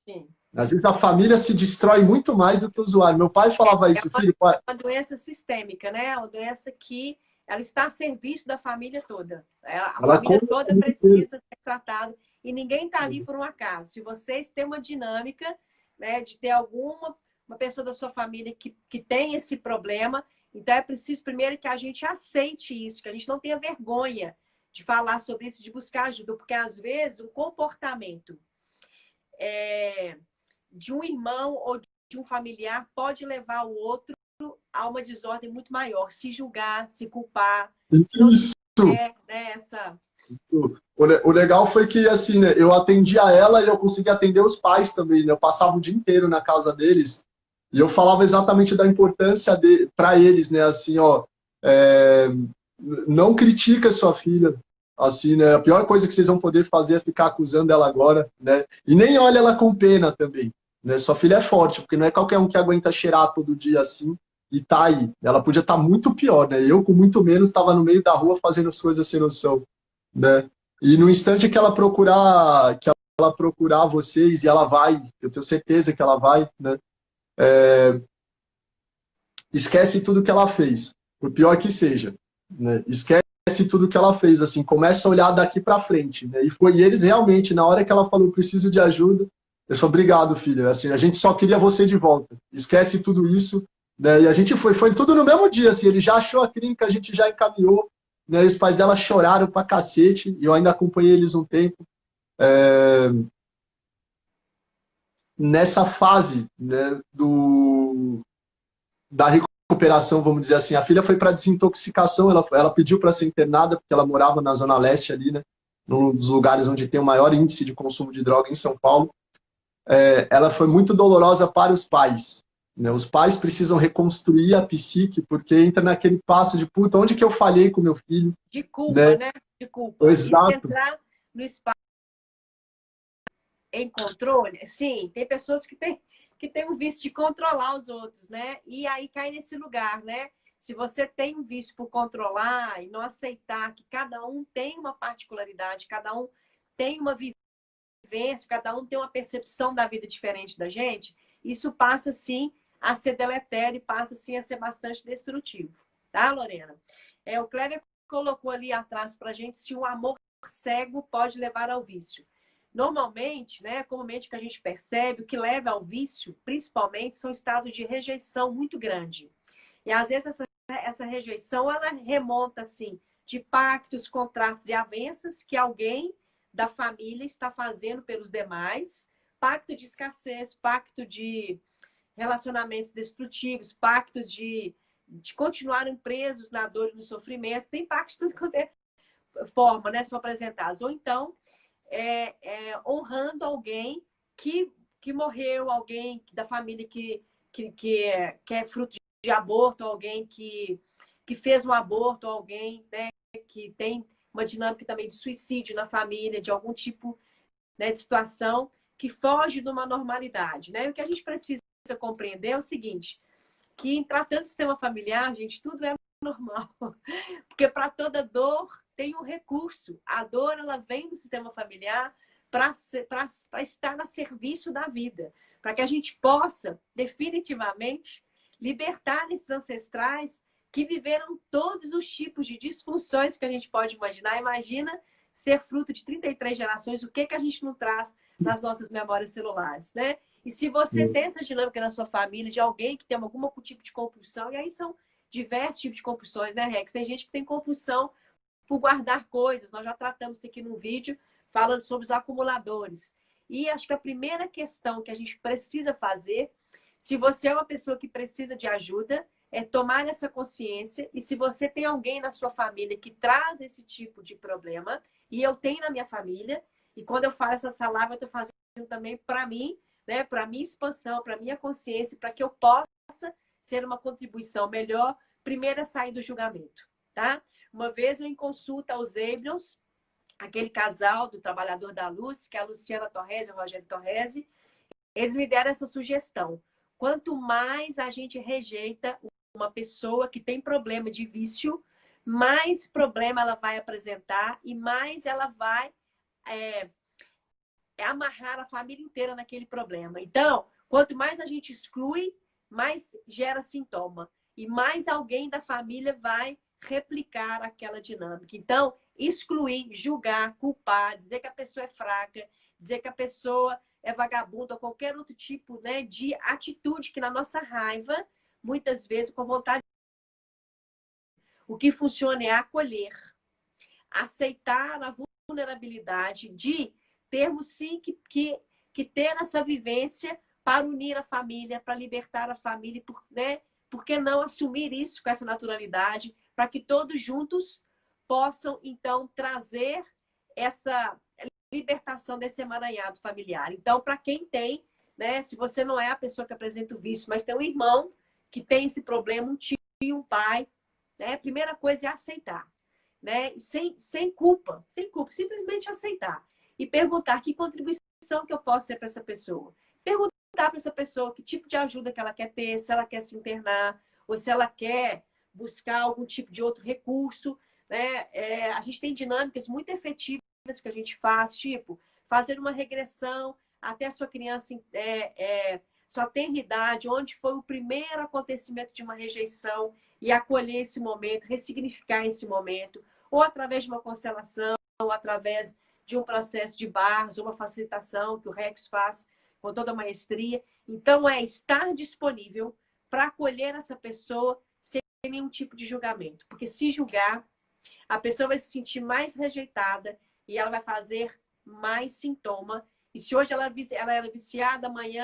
Sim. Às vezes a família se destrói muito mais do que o usuário. Meu pai falava isso, filho. Pai... É uma doença sistêmica, né? É uma doença que ela está a serviço da família toda. A Ela família conta toda precisa ser tratada e ninguém está ali por um acaso. Se vocês têm uma dinâmica, né, de ter uma pessoa da sua família que tem esse problema, então é preciso primeiro que a gente aceite isso, que a gente não tenha vergonha de falar sobre isso, de buscar ajuda, porque às vezes o comportamento de um irmão ou de um familiar pode levar o outro a uma desordem muito maior, se julgar, se culpar, se não isso. tiver, né, essa... O legal foi que, assim, né, eu atendia ela e eu conseguia atender os pais também, né? Eu passava o dia inteiro na casa deles e eu falava exatamente da importância para eles, né? Assim, ó, não critica sua filha, assim, né? A pior coisa que vocês vão poder fazer é ficar acusando ela agora, né? E nem olha ela com pena também, né? Sua filha é forte, porque não é qualquer um que aguenta cheirar todo dia assim e tá aí. Ela podia estar muito pior, né? Eu, com muito menos, estava no meio da rua fazendo as coisas sem noção, né? E no instante que ela procurar vocês, e ela vai, eu tenho certeza que ela vai, né? Esquece tudo que ela fez, por pior que seja, né? Esquece tudo que ela fez, assim, começa a olhar daqui para frente, né? E eles realmente, na hora que ela falou, preciso de ajuda, eu falei, obrigado, filha, assim, a gente só queria você de volta, esquece tudo isso, né? E a gente foi tudo no mesmo dia, assim, ele já achou a clínica, a gente já encaminhou, né? E os pais dela choraram pra cacete, e eu ainda acompanhei eles um tempo, nessa fase, né, da recuperação, vamos dizer assim. A filha foi para desintoxicação, ela pediu para ser internada, porque ela morava na Zona Leste ali, né, num dos lugares onde tem o maior índice de consumo de droga em São Paulo. Ela foi muito dolorosa para os pais, né? Os pais precisam reconstruir a psique, porque entra naquele passo de, puta, onde que eu falhei com meu filho? De culpa, né? De culpa. Exato. E entrar no espaço em controle, sim, tem pessoas que têm um vício de controlar os outros, né? E aí cai nesse lugar, né? Se você tem um vício por controlar e não aceitar que cada um tem uma particularidade, cada um tem uma vivência, cada um tem uma percepção da vida diferente da gente, isso passa, sim, a ser deletério e passa, sim, a ser bastante destrutivo. Tá, Lorena? O Kleber colocou ali atrás pra gente se o amor cego pode levar ao vício. Normalmente, né, comumente que a gente percebe, o que leva ao vício, principalmente, são estados de rejeição muito grande. E às vezes essa rejeição, ela remonta, assim, de pactos, contratos e avanças que alguém da família está fazendo pelos demais, pacto de escassez, pacto de relacionamentos destrutivos, pactos de continuarem presos na dor e no sofrimento. Tem pactos de qualquer forma, né? São apresentados. Ou então, honrando alguém que morreu, alguém da família que é fruto de aborto, alguém que fez um aborto, alguém, né, que tem uma dinâmica também de suicídio na família, de algum tipo, né, de situação que foge de uma normalidade, né? O que a gente precisa compreender é o seguinte, que em tratando do sistema familiar, gente, tudo é normal. Porque para toda dor tem um recurso. A dor, ela vem do sistema familiar para estar a serviço da vida. Para que a gente possa, definitivamente, libertar esses ancestrais que viveram todos os tipos de disfunções que a gente pode imaginar. Imagina ser fruto de 33 gerações, o que a gente não traz nas nossas memórias celulares, né? E se você tem essa dinâmica na sua família, de alguém que tem algum tipo de compulsão, e aí são diversos tipos de compulsões, né, Rex? Tem gente que tem compulsão por guardar coisas. Nós já tratamos isso aqui no vídeo, falando sobre os acumuladores. E acho que a primeira questão que a gente precisa fazer, se você é uma pessoa que precisa de ajuda, é tomar essa consciência. E se você tem alguém na sua família que traz esse tipo de problema, e eu tenho na minha família, e quando eu faço essa live, eu estou fazendo também para mim, né, para a minha expansão, para a minha consciência, para que eu possa ser uma contribuição melhor, primeiro é sair do julgamento, tá? Uma vez eu em consulta aos Abrams, aquele casal do Trabalhador da Luz, que é a Luciana Torresi e o Rogério Torresi, eles me deram essa sugestão. Quanto mais a gente rejeita uma pessoa que tem problema de vício, mais problema ela vai apresentar e mais ela vai amarrar a família inteira naquele problema. Então, quanto mais a gente exclui, mais gera sintoma. E mais alguém da família vai replicar aquela dinâmica. Então, excluir, julgar, culpar, dizer que a pessoa é fraca, dizer que a pessoa é vagabunda, ou qualquer outro tipo, né, de atitude que na nossa raiva, muitas vezes, com vontade. O que funciona é acolher, aceitar a vulnerabilidade de termos, sim, que ter essa vivência para unir a família, para libertar a família, né? Por que não assumir isso com essa naturalidade, para que todos juntos possam, então, trazer essa libertação desse emaranhado familiar. Então, para quem tem, né? Se você não é a pessoa que apresenta o vício, mas tem um irmão que tem esse problema, um tio, um pai, né? A primeira coisa é aceitar, né? Sem culpa, simplesmente aceitar. E perguntar que contribuição que eu posso ter para essa pessoa. Perguntar para essa pessoa que tipo de ajuda que ela quer ter, se ela quer se internar, ou se ela quer buscar algum tipo de outro recurso, né? A gente tem dinâmicas muito efetivas que a gente faz, tipo, fazer uma regressão até a sua criança, sua tenridade, onde foi o primeiro acontecimento de uma rejeição, e acolher esse momento, ressignificar esse momento, ou através de uma constelação, ou através de um processo de barras, uma facilitação que o Rex faz com toda a maestria. Então, é estar disponível para acolher essa pessoa sem nenhum tipo de julgamento. Porque se julgar, a pessoa vai se sentir mais rejeitada e ela vai fazer mais sintoma. E se hoje ela era viciada, amanhã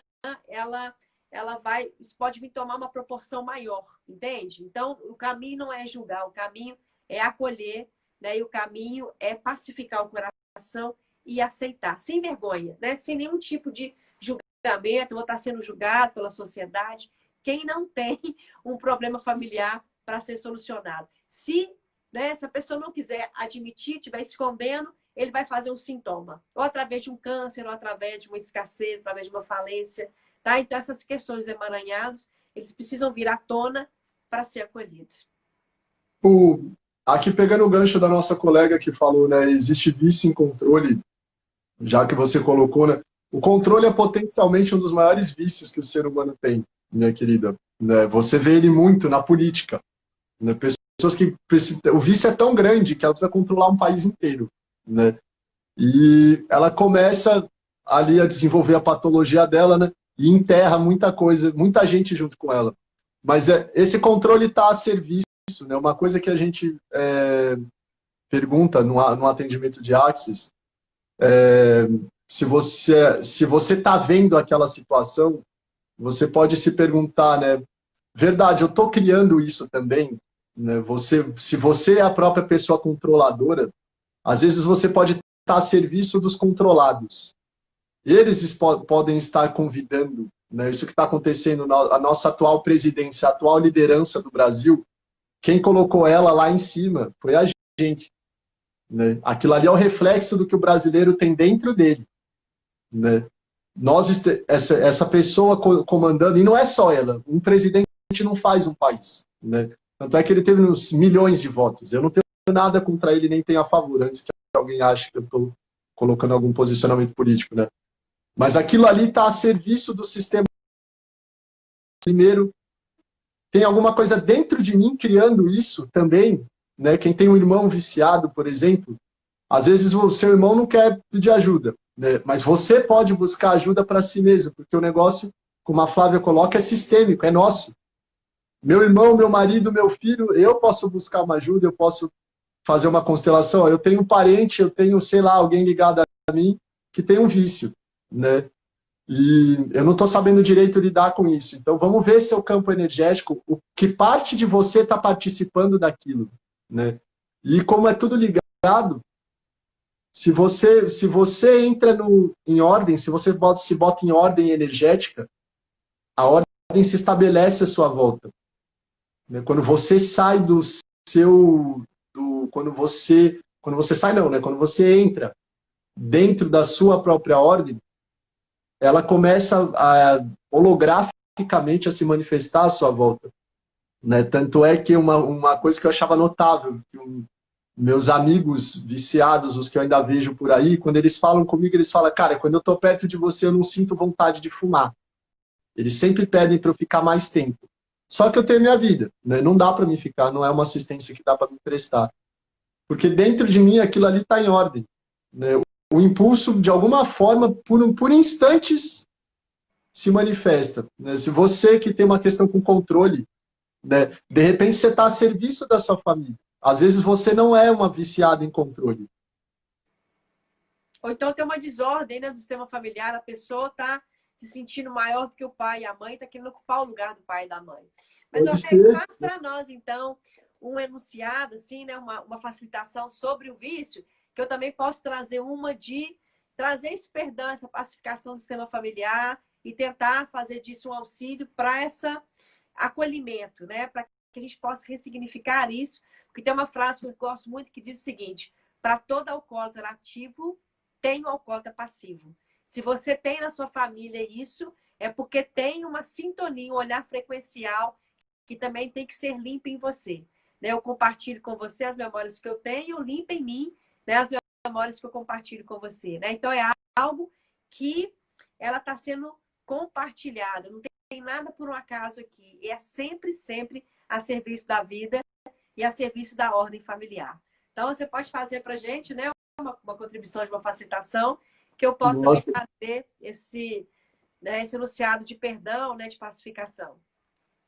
isso pode vir tomar uma proporção maior, entende? Então, o caminho não é julgar, o caminho é acolher, né? E o caminho é pacificar o coração e aceitar, sem vergonha, né? Sem nenhum tipo de julgamento, vou estar sendo julgado pela sociedade. Quem não tem um problema familiar para ser solucionado. Se essa pessoa não quiser admitir, estiver escondendo, ele vai fazer um sintoma. Ou através de um câncer, ou através de uma escassez, através de uma falência. Tá? Então, essas questões emaranhadas, eles precisam vir à tona para ser acolhidos. Aqui, pegando o gancho da nossa colega que falou, né, existe vício em controle, já que você colocou, né, o controle é potencialmente um dos maiores vícios que o ser humano tem, minha querida. Né? Você vê ele muito na política. Né? Pessoas que o vício é tão grande que ela precisa controlar um país inteiro. Né? E ela começa ali a desenvolver a patologia dela, né? E enterra muita coisa, muita gente junto com ela. Mas esse controle está a serviço, né? Uma coisa que a gente pergunta no atendimento de Axis, se você está vendo aquela situação, você pode se perguntar, né? Verdade, eu estou criando isso também, né? Se você é a própria pessoa controladora, às vezes você pode estar a serviço dos controlados. Eles podem estar convidando, né? Isso que está acontecendo, a nossa atual presidência, a atual liderança do Brasil, quem colocou ela lá em cima foi a gente, né? Aquilo ali é o reflexo do que o brasileiro tem dentro dele, né? Essa pessoa comandando, e não é só ela, um presidente não faz um país, né? Tanto é que ele teve uns milhões de votos. Eu não tenho nada contra ele, nem tenho a favor, antes que alguém ache que eu estou colocando algum posicionamento político, né? Mas aquilo ali está a serviço do sistema. Primeiro, tem alguma coisa dentro de mim criando isso também, né? Quem tem um irmão viciado, por exemplo, às vezes o seu irmão não quer pedir ajuda, né? Mas você pode buscar ajuda para si mesmo, porque o negócio, como a Flávia coloca, é sistêmico, é nosso. Meu irmão, meu marido, meu filho, eu posso buscar uma ajuda, eu posso fazer uma constelação. Eu tenho um parente, eu tenho, sei lá, alguém ligado a mim que tem um vício, né? E eu não estou sabendo direito lidar com isso. Então, vamos ver seu campo energético, o que parte de você está participando daquilo, né? E como é tudo ligado, se você entra em ordem, se você se bota em ordem energética, a ordem se estabelece à sua volta. Quando você sai do seu... quando você sai, não, né? Quando você entra dentro da sua própria ordem, ela começa holograficamente a se manifestar à sua volta, né? Tanto é que uma coisa que eu achava notável, que meus amigos viciados, os que eu ainda vejo por aí, quando eles falam comigo, eles falam, cara, quando eu tô perto de você, eu não sinto vontade de fumar. Eles sempre pedem para eu ficar mais tempo. Só que eu tenho minha vida, né? Não dá para mim ficar, não é uma assistência que dá para me prestar. Porque dentro de mim aquilo ali está em ordem, né? O impulso, de alguma forma, por instantes, se manifesta, né? Se você que tem uma questão com controle, né? De repente você está a serviço da sua família. Às vezes você não é uma viciada em controle. Ou então tem uma desordem, né, do sistema familiar, a pessoa está se sentindo maior do que o pai e a mãe, está querendo ocupar o lugar do pai e da mãe. Mas, faz para nós, então, um enunciado, assim, né, uma facilitação sobre o vício, que eu também posso trazer uma de trazer esse perdão, essa pacificação do sistema familiar e tentar fazer disso um auxílio para esse acolhimento, né, para que a gente possa ressignificar isso. Porque tem uma frase que eu gosto muito que diz o seguinte: para todo alcoólatra ativo, tem um alcoólatra passivo. Se você tem na sua família isso, é porque tem uma sintonia, um olhar frequencial que também tem que ser limpo em você. Né? Eu compartilho com você as memórias que eu tenho, limpo em mim, né, as memórias que eu compartilho com você. Né? Então, é algo que ela está sendo compartilhada. Não tem nada por um acaso aqui. É sempre, sempre a serviço da vida e a serviço da ordem familiar. Então, você pode fazer para a gente, né, uma contribuição de uma facilitação, que eu possa fazer esse enunciado de perdão, né, de pacificação.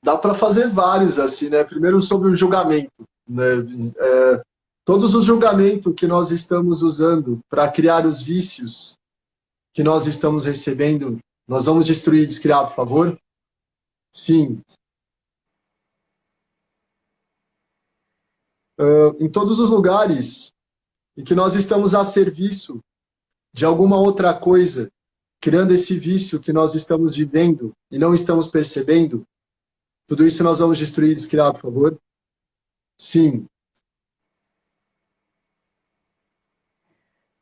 Dá para fazer vários, assim, né? Primeiro sobre o julgamento, né? Todos os julgamentos que nós estamos usando para criar os vícios que nós estamos recebendo, nós vamos destruir e descriar, por favor? Sim. Em todos os lugares em que nós estamos a serviço de alguma outra coisa, criando esse vício que nós estamos vivendo e não estamos percebendo, tudo isso nós vamos destruir e descriar, por favor? Sim.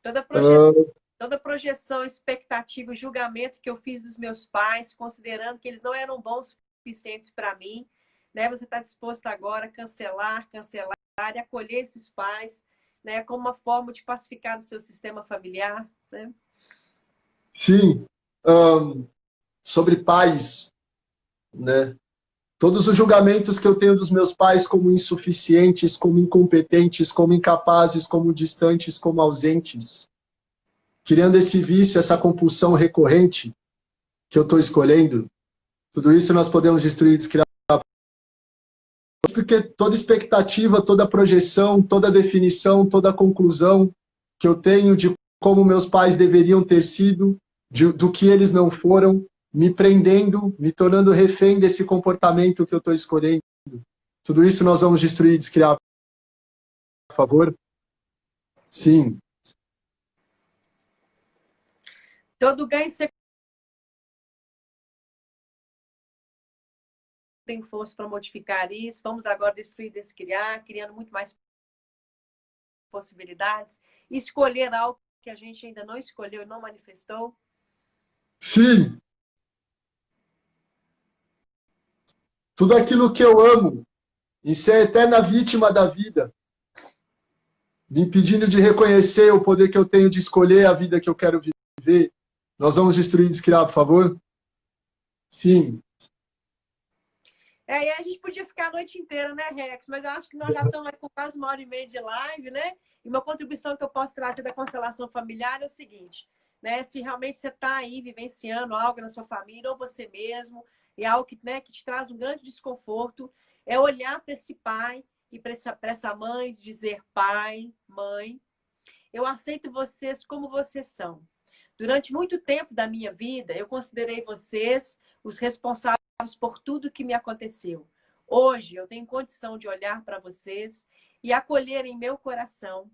Toda projeção, expectativa, julgamento que eu fiz dos meus pais, considerando que eles não eram bons o suficientes para mim, né? Você está disposto agora a cancelar e acolher esses pais, né? Como uma forma de pacificar o seu sistema familiar, né? Sim. Sobre pais, né? Todos os julgamentos que eu tenho dos meus pais como insuficientes, como incompetentes, como incapazes, como distantes, como ausentes, criando esse vício, essa compulsão recorrente que eu estou escolhendo, tudo isso nós podemos destruir e descriar. Porque toda expectativa, toda projeção, toda definição, toda conclusão que eu tenho de como meus pais deveriam ter sido, do que eles não foram, me prendendo, me tornando refém desse comportamento que eu estou escolhendo. Tudo isso nós vamos destruir e descriar, por favor? Sim. Todo ganho você tem força para modificar isso. Vamos agora destruir, descriar, criando muito mais possibilidades. Escolher algo que a gente ainda não escolheu e não manifestou. Sim. Tudo aquilo que eu amo, em ser a eterna vítima da vida, me impedindo de reconhecer o poder que eu tenho de escolher a vida que eu quero viver. Nós vamos destruir e descriar, por favor? Sim. E a gente podia ficar a noite inteira, né, Rex? Mas eu acho que nós já estamos com quase 1h30 de live, né? E uma contribuição que eu posso trazer da constelação familiar é o seguinte, né? Se realmente você está aí vivenciando algo na sua família, ou você mesmo, e algo que, né, que te traz um grande desconforto, é olhar para esse pai e para essa mãe, dizer: pai, mãe, eu aceito vocês como vocês são. Durante muito tempo da minha vida, eu considerei vocês os responsáveis por tudo que me aconteceu. Hoje, eu tenho condição de olhar para vocês e acolher em meu coração,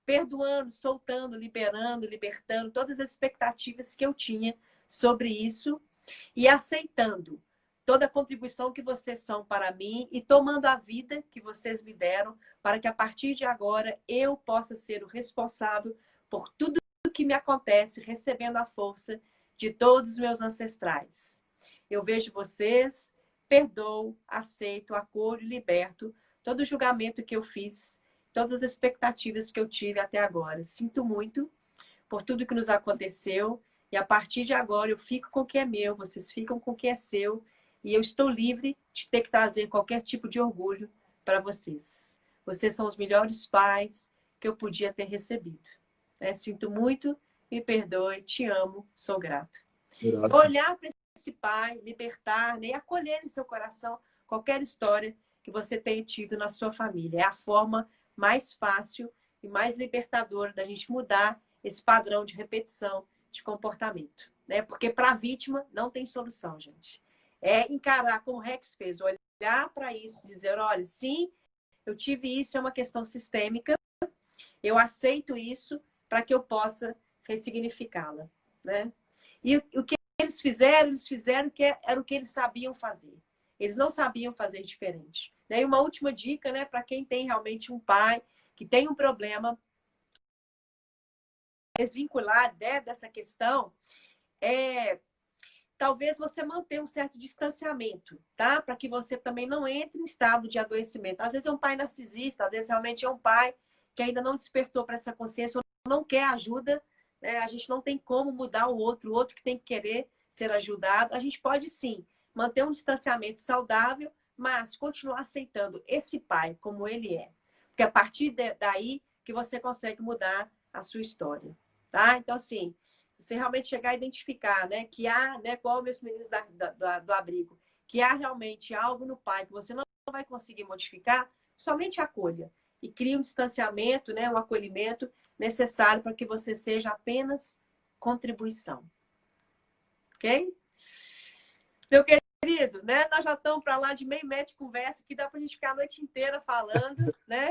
perdoando, soltando, liberando, libertando todas as expectativas que eu tinha sobre isso e aceitando toda a contribuição que vocês são para mim e tomando a vida que vocês me deram para que a partir de agora eu possa ser o responsável por tudo que me acontece, recebendo a força de todos os meus ancestrais. Eu vejo vocês, perdoo, aceito, acolho, liberto todo o julgamento que eu fiz, todas as expectativas que eu tive até agora. Sinto muito por tudo que nos aconteceu e a partir de agora eu fico com o que é meu, vocês ficam com o que é seu e eu estou livre de ter que trazer qualquer tipo de orgulho para vocês. Vocês são os melhores pais que eu podia ter recebido. Sinto muito, me perdoe, te amo, sou grata. Olhar para esse pai, libertar, né, e acolher em seu coração qualquer história que você tenha tido na sua família. É a forma mais fácil e mais libertadora da gente mudar esse padrão de repetição de comportamento. Né? Porque para a vítima não tem solução, gente. É encarar como o Rex fez, olhar para isso, dizer: olha, sim, eu tive isso, é uma questão sistêmica, eu aceito isso para que eu possa ressignificá-la. Né? E o que eles fizeram que era o que eles sabiam fazer. Eles não sabiam fazer diferente. E uma última dica, né, para quem tem realmente um pai que tem um problema desvincular, né, dessa questão, talvez você manter um certo distanciamento, tá? Para que você também não entre em estado de adoecimento. Às vezes é um pai narcisista, às vezes realmente é um pai que ainda não despertou para essa consciência, ou não quer ajuda, né? A gente não tem como mudar o outro que tem que querer ser ajudado. A gente pode sim manter um distanciamento saudável, mas continuar aceitando esse pai como ele é. Porque a partir daí que você consegue mudar a sua história, tá? Então, assim, você realmente chegar a identificar, né, que há, né, igual meus meninos do abrigo, que há realmente algo no pai que você não vai conseguir modificar, somente acolha. E crie um distanciamento, né, um acolhimento necessário para que você seja apenas contribuição. Ok? Meu querido, né, nós já estamos para lá de meio metro de conversa, que dá para a gente ficar a noite inteira falando, né?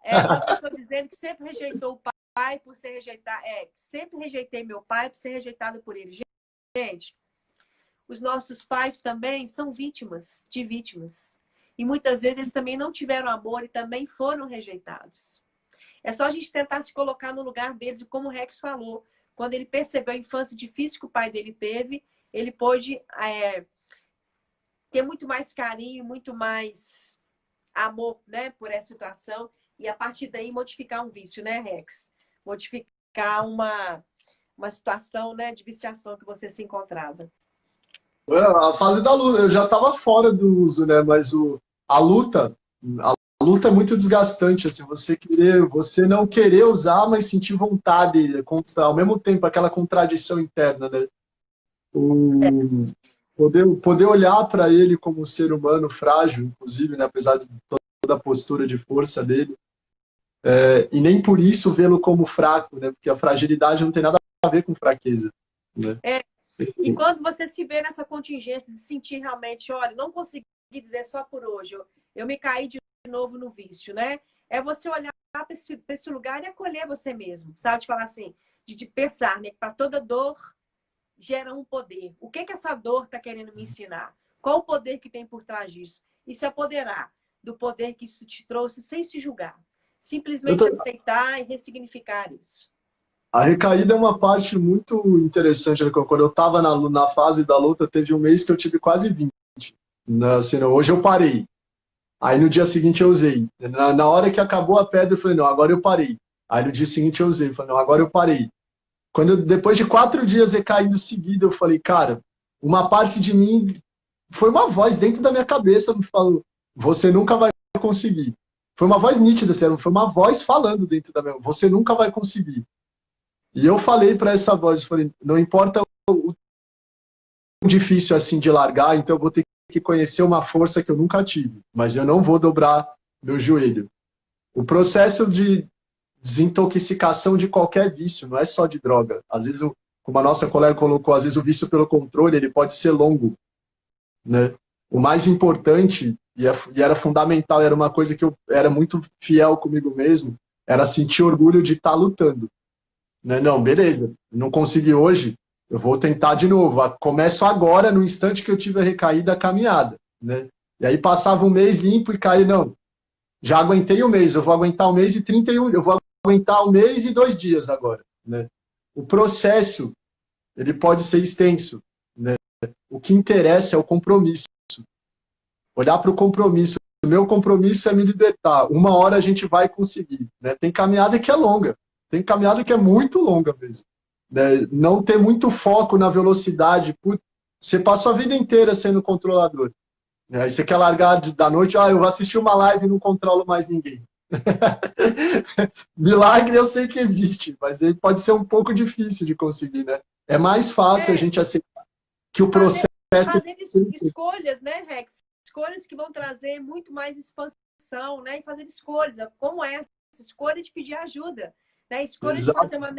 Uma pessoa dizendo que sempre rejeitou o pai por ser rejeitado. Sempre rejeitei meu pai por ser rejeitado por ele. Gente, os nossos pais também são vítimas de vítimas. E muitas vezes eles também não tiveram amor e também foram rejeitados. É só a gente tentar se colocar no lugar deles, e como o Rex falou, quando ele percebeu a infância difícil que o pai dele teve, ele pôde ter muito mais carinho, muito mais amor, né, por essa situação, e a partir daí modificar um vício, né, Rex? Modificar uma situação, né, de viciação que você se encontrava. A fase da luta, eu já estava fora do uso, né? Mas a luta é muito desgastante, assim, você não querer usar, mas sentir vontade, ao mesmo tempo, aquela contradição interna, né? Poder olhar para ele como um ser humano frágil, inclusive, né? Apesar de toda a postura de força dele, e nem por isso vê-lo como fraco, né? Porque a fragilidade não tem nada a ver com fraqueza, né? E quando você se vê nessa contingência de sentir realmente, olha, não consegui dizer só por hoje, eu me caí de novo no vício, né? É você olhar para esse lugar e acolher você mesmo, sabe? De falar assim, de pensar, né? Que para toda dor gera um poder. O que essa dor está querendo me ensinar? Qual o poder que tem por trás disso? E se apoderar do poder que isso te trouxe sem se julgar. Simplesmente aceitar e ressignificar isso. A recaída é uma parte muito interessante. Quando eu estava na fase da luta, teve um mês que eu tive quase 20. Assim, hoje eu parei. Aí no dia seguinte eu usei. Na hora que acabou a pedra, eu falei, não, agora eu parei. Aí no dia seguinte eu usei. Eu falei, não, agora eu parei. Depois de 4 dias recaindo seguido, eu falei, cara, uma parte de mim, foi uma voz dentro da minha cabeça me falou, você nunca vai conseguir. Foi uma voz nítida, sério, foi uma voz falando dentro da minha, você nunca vai conseguir. E eu falei para essa voz, eu falei, não importa o difícil assim de largar, então eu vou ter que conhecer uma força que eu nunca tive, mas eu não vou dobrar meu joelho. O processo de desintoxicação de qualquer vício, não é só de droga. Às vezes, como a nossa colega colocou, às vezes o vício pelo controle, ele pode ser longo, né? O mais importante, e era fundamental, era uma coisa que eu era muito fiel comigo mesmo, era sentir orgulho de estar lutando. Né? Não, beleza, não consegui hoje, eu vou tentar de novo. Começo agora, no instante que eu tive a recaída, a caminhada. Né? E aí passava um mês limpo e caí, não, já aguentei um mês, eu vou aguentar um mês e 31, eu vou aguentar um mês e 2 dias agora. Né? O processo, ele pode ser extenso. Né? O que interessa é o compromisso. Olhar para o compromisso. O meu compromisso é me libertar. Uma hora a gente vai conseguir. Né? Tem caminhada que é longa. Tem caminhada que é muito longa mesmo. Né? Não ter muito foco na velocidade. Você passa a vida inteira sendo controlador. Aí você quer largar da noite, eu vou assistir uma live e não controlo mais ninguém. Milagre eu sei que existe, mas ele pode ser um pouco difícil de conseguir, né? É mais fácil a gente aceitar que o processo... Fazer escolhas, né, Rex? Escolhas que vão trazer muito mais expansão, né? E fazer escolhas, como essa escolha de pedir ajuda, né? Escolha de fazer uma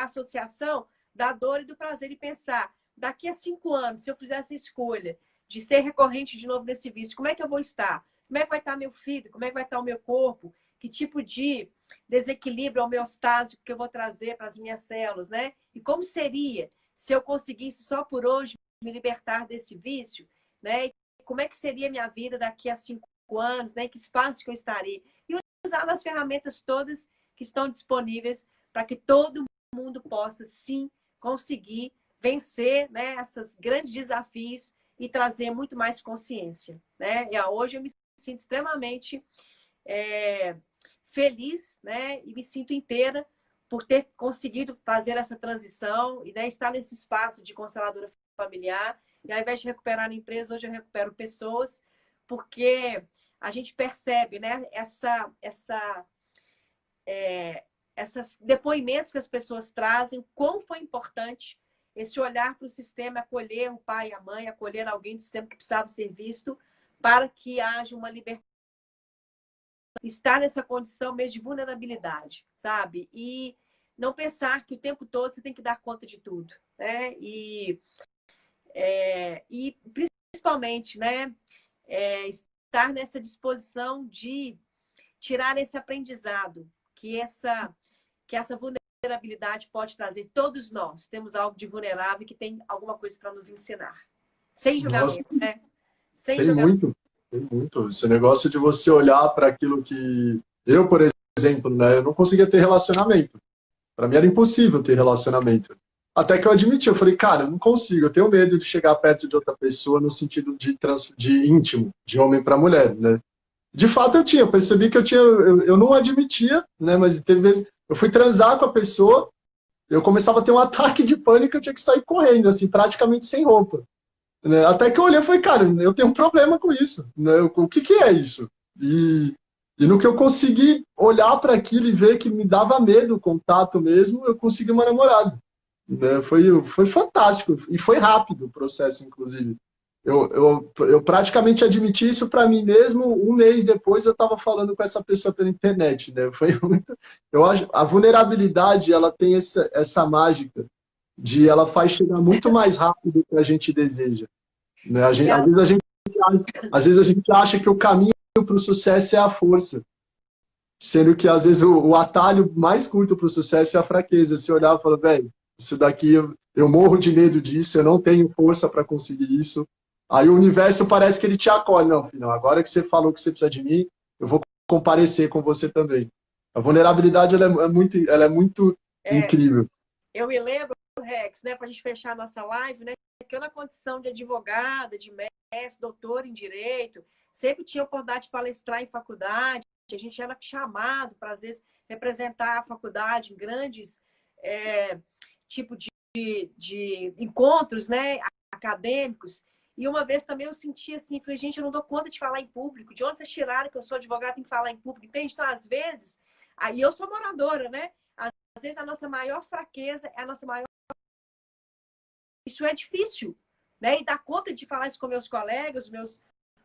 associação da dor e do prazer e pensar, daqui a 5 anos, se eu fizer essa escolha de ser recorrente de novo nesse vício, como é que eu vou estar? Como é que vai estar meu filho? Como é que vai estar o meu corpo? Que tipo de desequilíbrio homeostásico que eu vou trazer para as minhas células, né? E como seria se eu conseguisse só por hoje me libertar desse vício, né? E como é que seria a minha vida daqui a 5 anos, né? Que espaço que eu estaria? E usar as ferramentas todas que estão disponíveis para que todo mundo possa, sim, conseguir vencer, né, esses grandes desafios e trazer muito mais consciência, né? E hoje eu me sinto extremamente feliz, né? E me sinto inteira por ter conseguido fazer essa transição e, né, estar nesse espaço de consteladora familiar. E ao invés de recuperar a empresa, hoje eu recupero pessoas, porque a gente percebe, né, esses depoimentos que as pessoas trazem, quão foi importante esse olhar para o sistema, acolher o pai e a mãe, acolher alguém do sistema que precisava ser visto, para que haja uma libertação. Estar nessa condição mesmo de vulnerabilidade, sabe? E não pensar que o tempo todo você tem que dar conta de tudo, né? E principalmente, né, estar nessa disposição de tirar esse aprendizado que essa vulnerabilidade pode trazer. Todos nós temos algo de vulnerável que tem alguma coisa para nos ensinar. Sem julgamento, né? Sem julgamento. Tem muito. Esse negócio de você olhar para aquilo que... Eu, por exemplo, né, eu não conseguia ter relacionamento. Para mim era impossível ter relacionamento. Até que eu admiti, eu falei, cara, eu não consigo, eu tenho medo de chegar perto de outra pessoa no sentido de íntimo, de homem para mulher, né? De fato eu percebi que eu não admitia, né? Mas teve vezes, eu fui transar com a pessoa, eu começava a ter um ataque de pânico, eu tinha que sair correndo, assim, praticamente sem roupa. Né? Até que eu olhei e falei, cara, eu tenho um problema com isso, né? O que é isso? E no que eu consegui olhar para aquilo e ver que me dava medo o contato mesmo, eu consegui uma namorada. Né? Foi fantástico, e foi rápido o processo, inclusive. Eu praticamente admiti isso para mim mesmo. Um mês depois eu estava falando com essa pessoa pela internet, né? Foi muito. Eu acho a vulnerabilidade ela tem essa mágica de ela faz chegar muito mais rápido do que a gente deseja, né? Às vezes a gente acha que o caminho para o sucesso é a força, sendo que às vezes o atalho mais curto para o sucesso é a fraqueza. Se olhar e falar, velho, isso daqui eu morro de medo disso, eu não tenho força para conseguir isso. Aí o universo parece que ele te acolhe. Não, filho, agora que você falou que você precisa de mim, eu vou comparecer com você também. A vulnerabilidade ela é muito incrível. Eu me lembro, Rex, né, para a gente fechar a nossa live, né, que eu na condição de advogada, de mestre, doutor em direito, sempre tinha oportunidade de palestrar em faculdade, a gente era chamado para, às vezes, representar a faculdade em grandes tipo de encontros, né, acadêmicos. E uma vez também eu senti assim, falei, gente, eu não dou conta de falar em público. De onde vocês tiraram que eu sou advogada em falar em público? Entende? Então, às vezes, aí eu sou moradora, né? Às vezes a nossa maior fraqueza é a nossa maior... Isso é difícil, né? E dar conta de falar isso com meus colegas,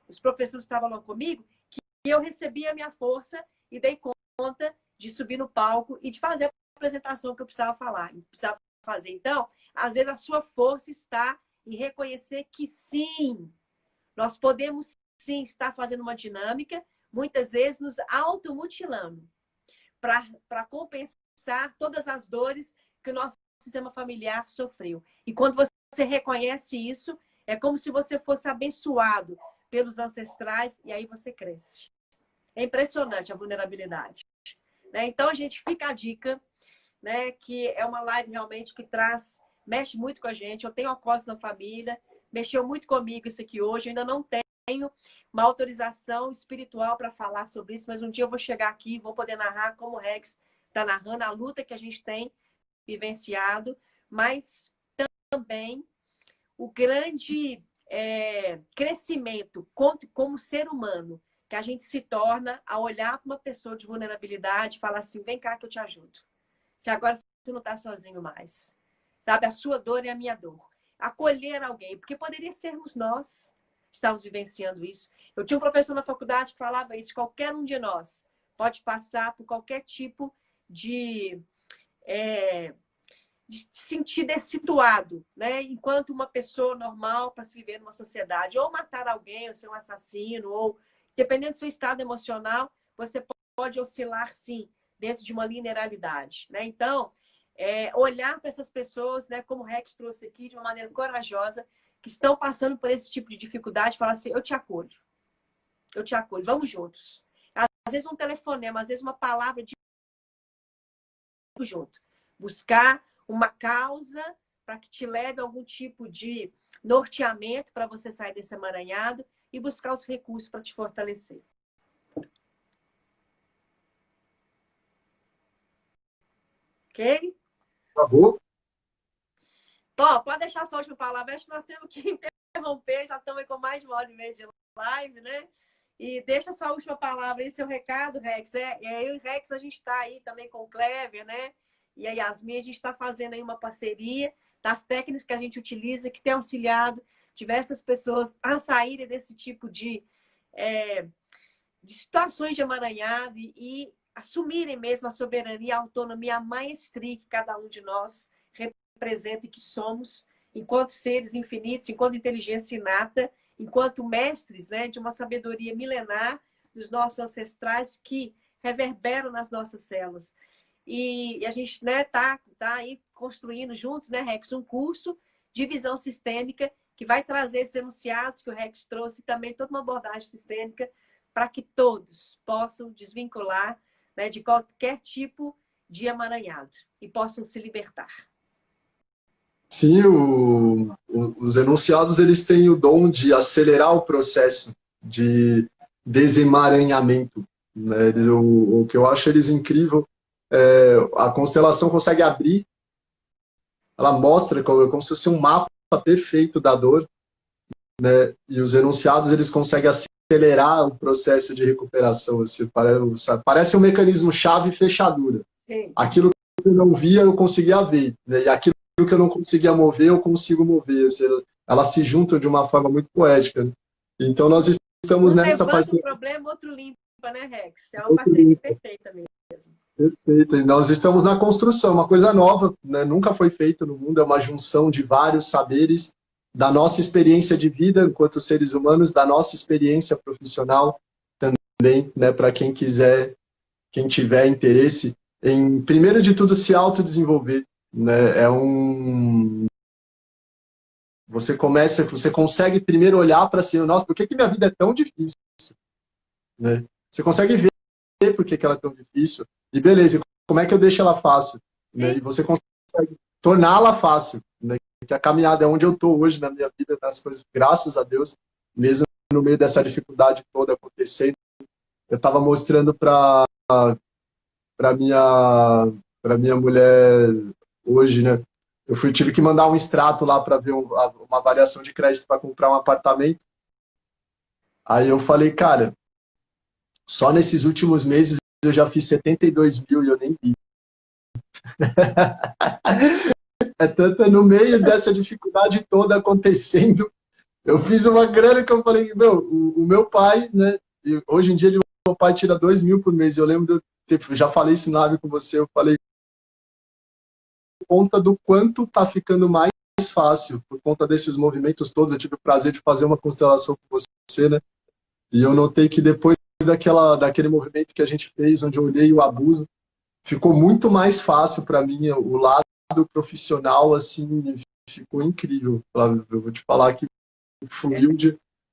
os professores que estavam lá comigo, que eu recebi a minha força e dei conta de subir no palco e de fazer a apresentação que eu precisava falar, precisava fazer. Então, às vezes a sua força está em reconhecer que sim, nós podemos sim estar fazendo uma dinâmica, muitas vezes nos automutilando, para compensar todas as dores que o nosso sistema familiar sofreu. E quando você reconhece isso, é como se você fosse abençoado pelos ancestrais e aí você cresce. É impressionante a vulnerabilidade, né? Então, a gente fica a dica, né, que é uma live realmente que mexe muito com a gente. Eu tenho alcoólicos na família, mexeu muito comigo isso aqui hoje. Eu ainda não tenho uma autorização espiritual para falar sobre isso, mas um dia eu vou chegar aqui e vou poder narrar como o Rex está narrando a luta que a gente tem vivenciado, mas também o grande crescimento como ser humano que a gente se torna a olhar para uma pessoa de vulnerabilidade e falar assim, vem cá que eu te ajudo. Se agora você não está sozinho mais. Sabe, a sua dor é a minha dor. Acolher alguém, porque poderia sermos nós que estamos vivenciando isso. Eu tinha um professor na faculdade que falava isso, qualquer um de nós pode passar por qualquer tipo de sentir dessituado, né? Enquanto uma pessoa normal para se viver numa sociedade, ou matar alguém, ou ser um assassino, ou dependendo do seu estado emocional, você pode oscilar sim dentro de uma linearidade, né? Então, olhar para essas pessoas, né, como o Rex trouxe aqui, de uma maneira corajosa, que estão passando por esse tipo de dificuldade, falar assim, eu te acolho, vamos juntos. Às vezes um telefonema, às vezes uma palavra de junto. Buscar uma causa para que te leve a algum tipo de norteamento para você sair desse emaranhado e buscar os recursos para te fortalecer. Ok? Acabou? Bom, pode deixar a sua última palavra. Acho que nós temos que interromper. Já estamos com mais de 1h30 de live, né? E deixa a sua última palavra aí, seu recado, Rex. Eu e Rex, a gente está aí também com o Clever, né? E a Yasmin, a gente está fazendo aí uma parceria das técnicas que a gente utiliza, que tem auxiliado diversas pessoas a saírem desse tipo de situações de emaranhado e assumirem mesmo a soberania, a autonomia, a maestria que cada um de nós representa e que somos, enquanto seres infinitos, enquanto inteligência inata, enquanto mestres, né, de uma sabedoria milenar dos nossos ancestrais que reverberam nas nossas células. E a gente, né, tá aí construindo juntos, né, Rex, um curso de visão sistêmica que vai trazer esses enunciados que o Rex trouxe e também toda uma abordagem sistêmica para que todos possam desvincular, né, de qualquer tipo de emaranhado e possam se libertar. Sim, os enunciados eles têm o dom de acelerar o processo de desemaranhamento, né? O que eu acho eles incrível a constelação consegue abrir, ela mostra como se fosse um mapa perfeito da dor, né? E os enunciados eles conseguem acelerar o processo de recuperação. Assim, parece um mecanismo chave e fechadura. Sim. Aquilo que eu não via, eu conseguia ver, né? E aquilo que eu não conseguia mover, eu consigo mover. Assim, elas se juntam de uma forma muito poética, né? Então nós estamos Um nessa levanta parceria. o problema, outro limpa, né, Rex? É uma parceria perfeita mesmo. Perfeito. E nós estamos na construção, uma coisa nova, né? Nunca foi feita no mundo, é uma junção de vários saberes, da nossa experiência de vida enquanto seres humanos, da nossa experiência profissional também, né? Para quem quiser, quem tiver interesse em, primeiro de tudo, se autodesenvolver, né? Você consegue primeiro olhar para si, nossa, por que minha vida é tão difícil, né? Você consegue ver por que ela é tão difícil, e beleza, como é que eu deixo ela fácil? Né? E você consegue torná-la fácil, né? Que a caminhada é onde eu estou hoje na minha vida, nas coisas, graças a Deus, mesmo no meio dessa dificuldade toda acontecendo. Eu estava mostrando para minha mulher hoje, né? Tive que mandar um extrato lá para ver uma avaliação de crédito para comprar um apartamento. Aí eu falei, cara, só nesses últimos meses eu já fiz 72 mil e eu nem vi. É tanto no meio dessa dificuldade toda acontecendo. Eu fiz uma grana que eu falei, o meu pai, né? Hoje em dia meu pai tira 2 mil por mês. Eu lembro já falei isso na live com você, eu falei por conta do quanto tá ficando mais fácil, por conta desses movimentos todos. Eu tive o prazer de fazer uma constelação com você, né? E eu notei que depois daquele movimento que a gente fez, onde eu olhei o abuso, ficou muito mais fácil para mim, o lado profissional, assim, ficou incrível, Flávio. Eu vou te falar que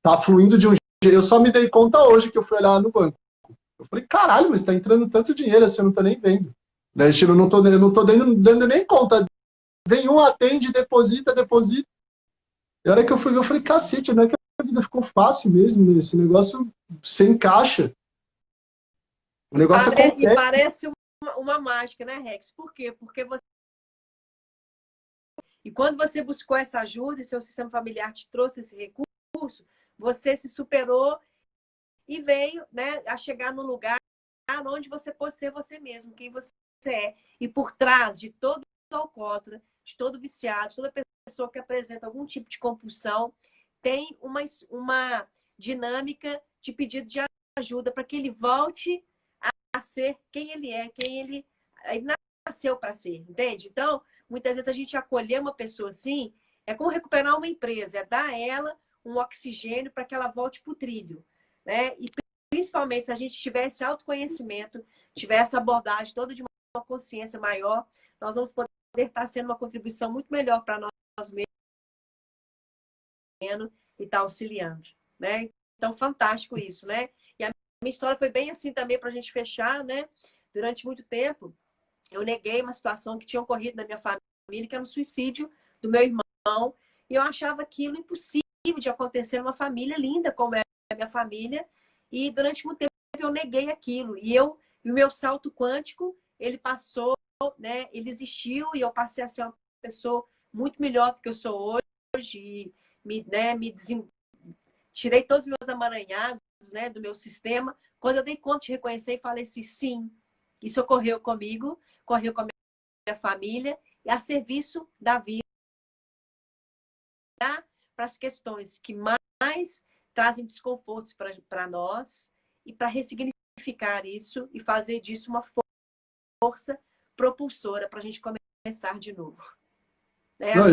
tá fluindo de um jeito. Eu só me dei conta hoje que eu fui olhar no banco. Eu falei, caralho, mas tá entrando tanto dinheiro assim, eu não tô nem vendo. Né? Eu não tô dando nem conta. Vem um, atende, deposita. E a hora que eu fui ver, eu falei, cacete, não é que a vida ficou fácil mesmo, né? Esse negócio se encaixa. O negócio acontece. E parece uma mágica, né, Rex? Por quê? Porque você... E quando você buscou essa ajuda e seu sistema familiar te trouxe esse recurso, você se superou e veio, né, a chegar num lugar onde você pode ser você mesmo, quem você é. E por trás de todo alcoólatra, de todo viciado, de toda pessoa que apresenta algum tipo de compulsão, tem uma dinâmica de pedido de ajuda para que ele volte a ser quem ele é, quem ele nasceu para ser, entende? Então, muitas vezes a gente acolher uma pessoa assim é como recuperar uma empresa, é dar a ela um oxigênio para que ela volte para o trilho, né? E principalmente se a gente tiver esse autoconhecimento, tiver essa abordagem toda de uma consciência maior, nós vamos poder estar sendo uma contribuição muito melhor para nós mesmos e estar auxiliando, né? Então, fantástico isso, né? E a minha história foi bem assim também para a gente fechar, né? Durante muito tempo, eu neguei uma situação que tinha ocorrido na minha família, que era um suicídio do meu irmão, e eu achava aquilo impossível de acontecer numa família linda como é a minha família, e durante muito tempo eu neguei aquilo, e o meu salto quântico, ele passou, né? Ele existiu, e eu passei a ser uma pessoa muito melhor do que eu sou hoje, e tirei todos os meus amaranhados, né, do meu sistema. Quando eu dei conta de reconhecer e falei assim, sim, isso ocorreu comigo, ocorreu com a minha família, e a serviço da vida, para as questões que mais trazem desconfortos para nós, e para ressignificar isso e fazer disso uma força propulsora para a gente começar de novo. Né? Não,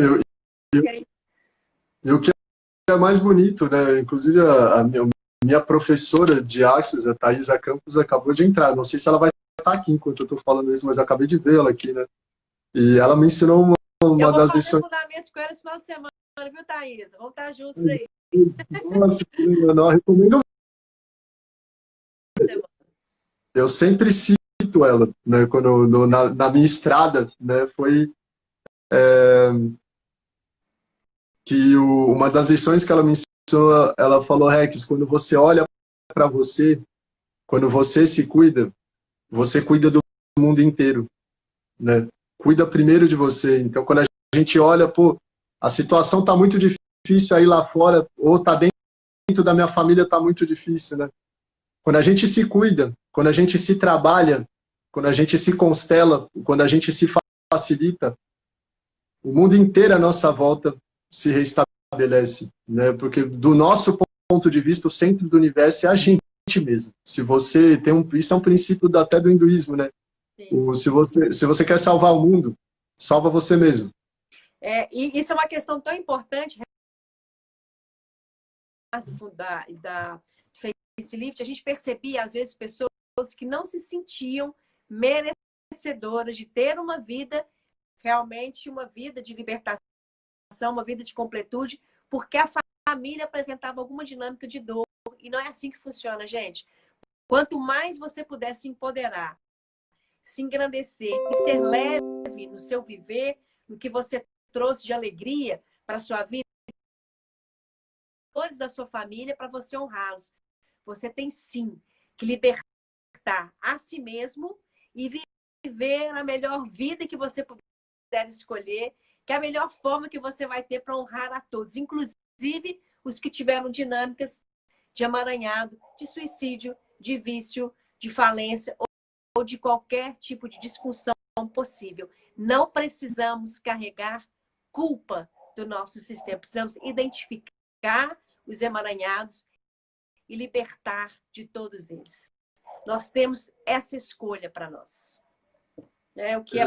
o que é mais bonito, né? Inclusive a minha professora de Axis, a Thaisa Campos, acabou de entrar. Não sei se ela vai estar aqui enquanto eu estou falando isso, mas eu acabei de vê-la aqui, né? E ela me ensinou uma das lições. Eu vou fazer fundamentos com ela esse final de semana, viu, Thaisa? Vamos estar juntos aí. Nossa, eu recomendo. Eu sempre cito ela, né? Quando na minha estrada, né? Foi que uma das lições que ela me ensinou, ela falou, Rex, quando você olha para você, quando você se cuida, você cuida do mundo inteiro, né? Cuida primeiro de você. Então, quando a gente olha, pô, a situação tá muito difícil aí lá fora, ou tá dentro da minha família tá muito difícil, né? Quando a gente se cuida, quando a gente se trabalha, quando a gente se constela, quando a gente se facilita, o mundo inteiro à nossa volta se restabelece. estabelece, né? Porque do nosso ponto de vista, o centro do universo é a gente mesmo. Se você tem isso é um princípio até do hinduísmo, né? Se você quer salvar o mundo, salva você mesmo. E isso é uma questão tão importante da facelift. A gente percebia, às vezes, pessoas que não se sentiam merecedoras de ter uma vida, realmente uma vida de libertação, uma vida de completude, porque a família apresentava alguma dinâmica de dor. E não é assim que funciona, gente. Quanto mais você puder se empoderar, se engrandecer e ser leve no seu viver, no que você trouxe de alegria para a sua vida, todos da sua família, para você honrá-los. Você tem sim que libertar a si mesmo e viver a melhor vida que você puder escolher, que é a melhor forma que você vai ter para honrar a todos, inclusive os que tiveram dinâmicas de emaranhado, de suicídio, de vício, de falência ou de qualquer tipo de disfunção possível. Não precisamos carregar culpa do nosso sistema, precisamos identificar os emaranhados e libertar de todos eles. Nós temos essa escolha para nós. O que é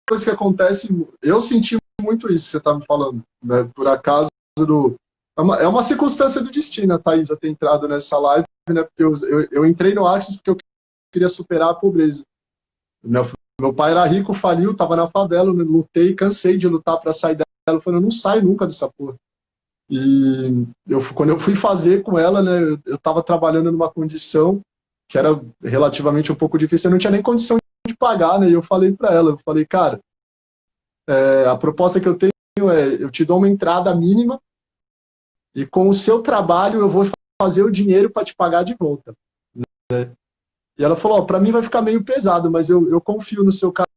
coisa que acontece, eu senti muito isso que você está me falando, né? Por acaso, é uma circunstância do destino a Thaisa ter entrado nessa live, né? Porque eu entrei no Axis porque eu queria superar a pobreza. Meu pai era rico, faliu, estava na favela, lutei, cansei de lutar para sair dela. Eu falei, eu não saio nunca dessa porra. E quando eu fui fazer com ela, né, eu estava trabalhando numa condição que era relativamente um pouco difícil, eu não tinha nem condição de pagar, né, e eu falei para ela, cara, a proposta que eu tenho eu te dou uma entrada mínima e com o seu trabalho eu vou fazer o dinheiro para te pagar de volta. Né? E ela falou, para mim vai ficar meio pesado, mas eu confio no seu caso.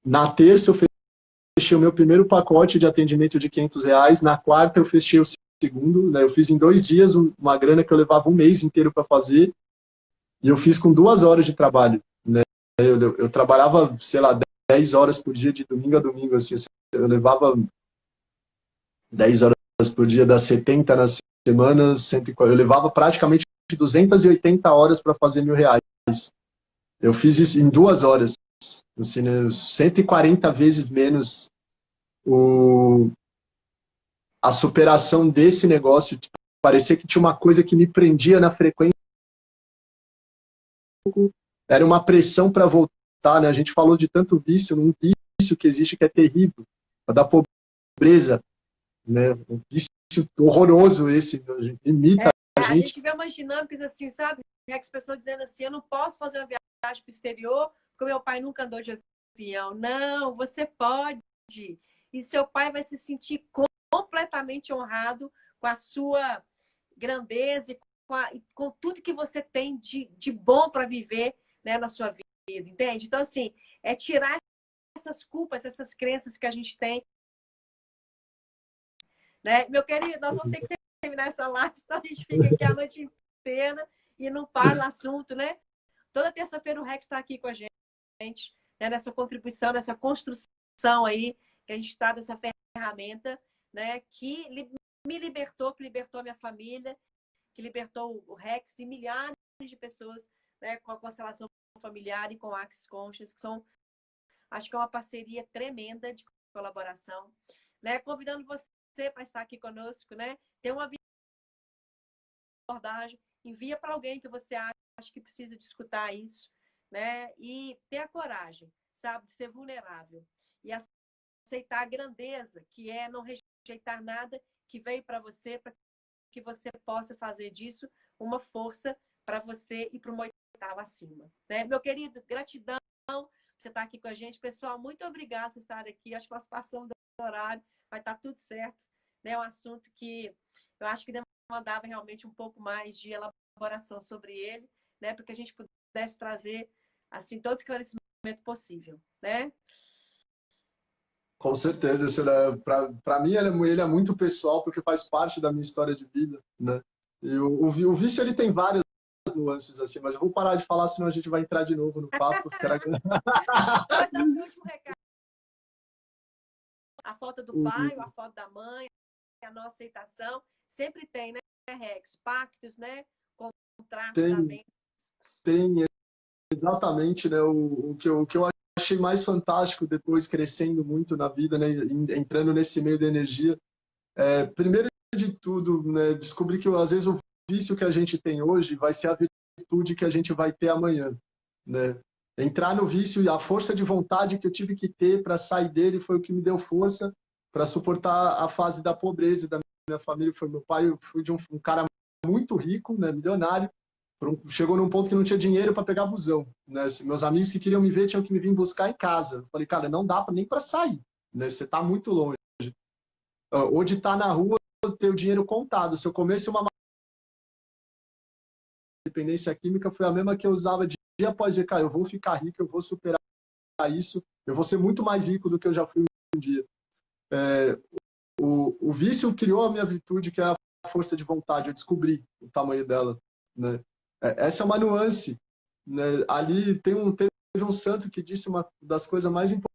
Na terça eu fechei o meu primeiro pacote de atendimento de R$500. Na quarta eu fechei o segundo, né? Eu fiz em 2 dias uma grana que eu levava um mês inteiro para fazer e eu fiz com 2 horas de trabalho, né? Eu trabalhava, sei lá, 10 horas por dia de domingo a domingo, assim, eu levava 10 horas por dia, das 70 nas semanas, 140, eu levava praticamente 280 horas para fazer R$1.000. Eu fiz isso em 2 horas. Assim, né, 140 vezes menos a superação desse negócio. Parecia que tinha uma coisa que me prendia na frequência. Era uma pressão para voltar, né? A gente falou de tanto vício, um vício que existe que é terrível, da pobreza, né? Um vício horroroso esse, a gente imita a gente. A gente vê umas dinâmicas assim, sabe? As pessoas dizendo assim, eu não posso fazer uma viagem para o exterior porque meu pai nunca andou de avião. Não, você pode. E seu pai vai se sentir completamente honrado com a sua grandeza e com tudo que você tem de bom para viver, né, na sua vida, entende? Então, assim, é tirar essas culpas, essas crenças que a gente tem. Né? Meu querido, nós vamos ter que terminar essa live, senão a gente fica aqui a noite inteira e não para o assunto, né? Toda terça-feira o Rex está aqui com a gente, né, nessa contribuição, nessa construção aí, que a gente está nessa ferramenta, né, que me libertou, que libertou a minha família, que libertou o Rex e milhares de pessoas, né, com a constelação familiar e com a Axis Conscious, que são, acho que é uma parceria tremenda de colaboração, né? Convidando você para estar aqui conosco, né? Ter uma abordagem, envia para alguém que você acha que precisa de escutar isso, né? E ter a coragem, sabe, de ser vulnerável e aceitar a grandeza, que é não rejeitar nada que veio para você, para que você possa fazer disso uma força para você ir para uma oitava acima, né? Meu querido, gratidão por você estar aqui com a gente. Pessoal, muito obrigada por estar aqui. Acho que nós passamos do horário, vai estar tudo certo, né? É um assunto que eu acho que demandava realmente um pouco mais de elaboração sobre ele, né? Para que a gente pudesse trazer assim todo o esclarecimento possível, né? Com certeza, para mim ele é muito pessoal porque faz parte da minha história de vida, né? E o vício ele tem várias nuances assim, mas eu vou parar de falar senão a gente vai entrar de novo no papo. Qual é o último recado? foto do pai, a foto da mãe, a não aceitação. Sempre tem, né, Rex? Pactos, né? Contratos da Tem, venda. tem exatamente, né, o que eu achei mais fantástico depois, crescendo muito na vida, né, entrando nesse meio da energia. Primeiro de tudo, né, descobri que às vezes o vício que a gente tem hoje vai ser a virtude que a gente vai ter amanhã, né? Entrar no vício e a força de vontade que eu tive que ter para sair dele foi o que me deu força para suportar a fase da pobreza da minha família. Foi meu pai, eu fui de um cara muito rico, né, milionário, chegou num ponto que não tinha dinheiro para pegar busão, né? Meus amigos que queriam me ver tinham que me vir buscar em casa. Eu falei, cara, não dá nem para sair, né? Você está muito longe. Ou de estar na rua, ter o dinheiro contado. Se eu comesse uma dependência química, foi a mesma que eu usava dia após dia. Cara, eu vou ficar rico, eu vou superar isso, eu vou ser muito mais rico do que eu já fui um dia. O vício criou a minha virtude, que é a força de vontade. Eu descobri o tamanho dela, né? Essa é uma nuance, né? Ali teve um santo que disse uma das coisas mais importantes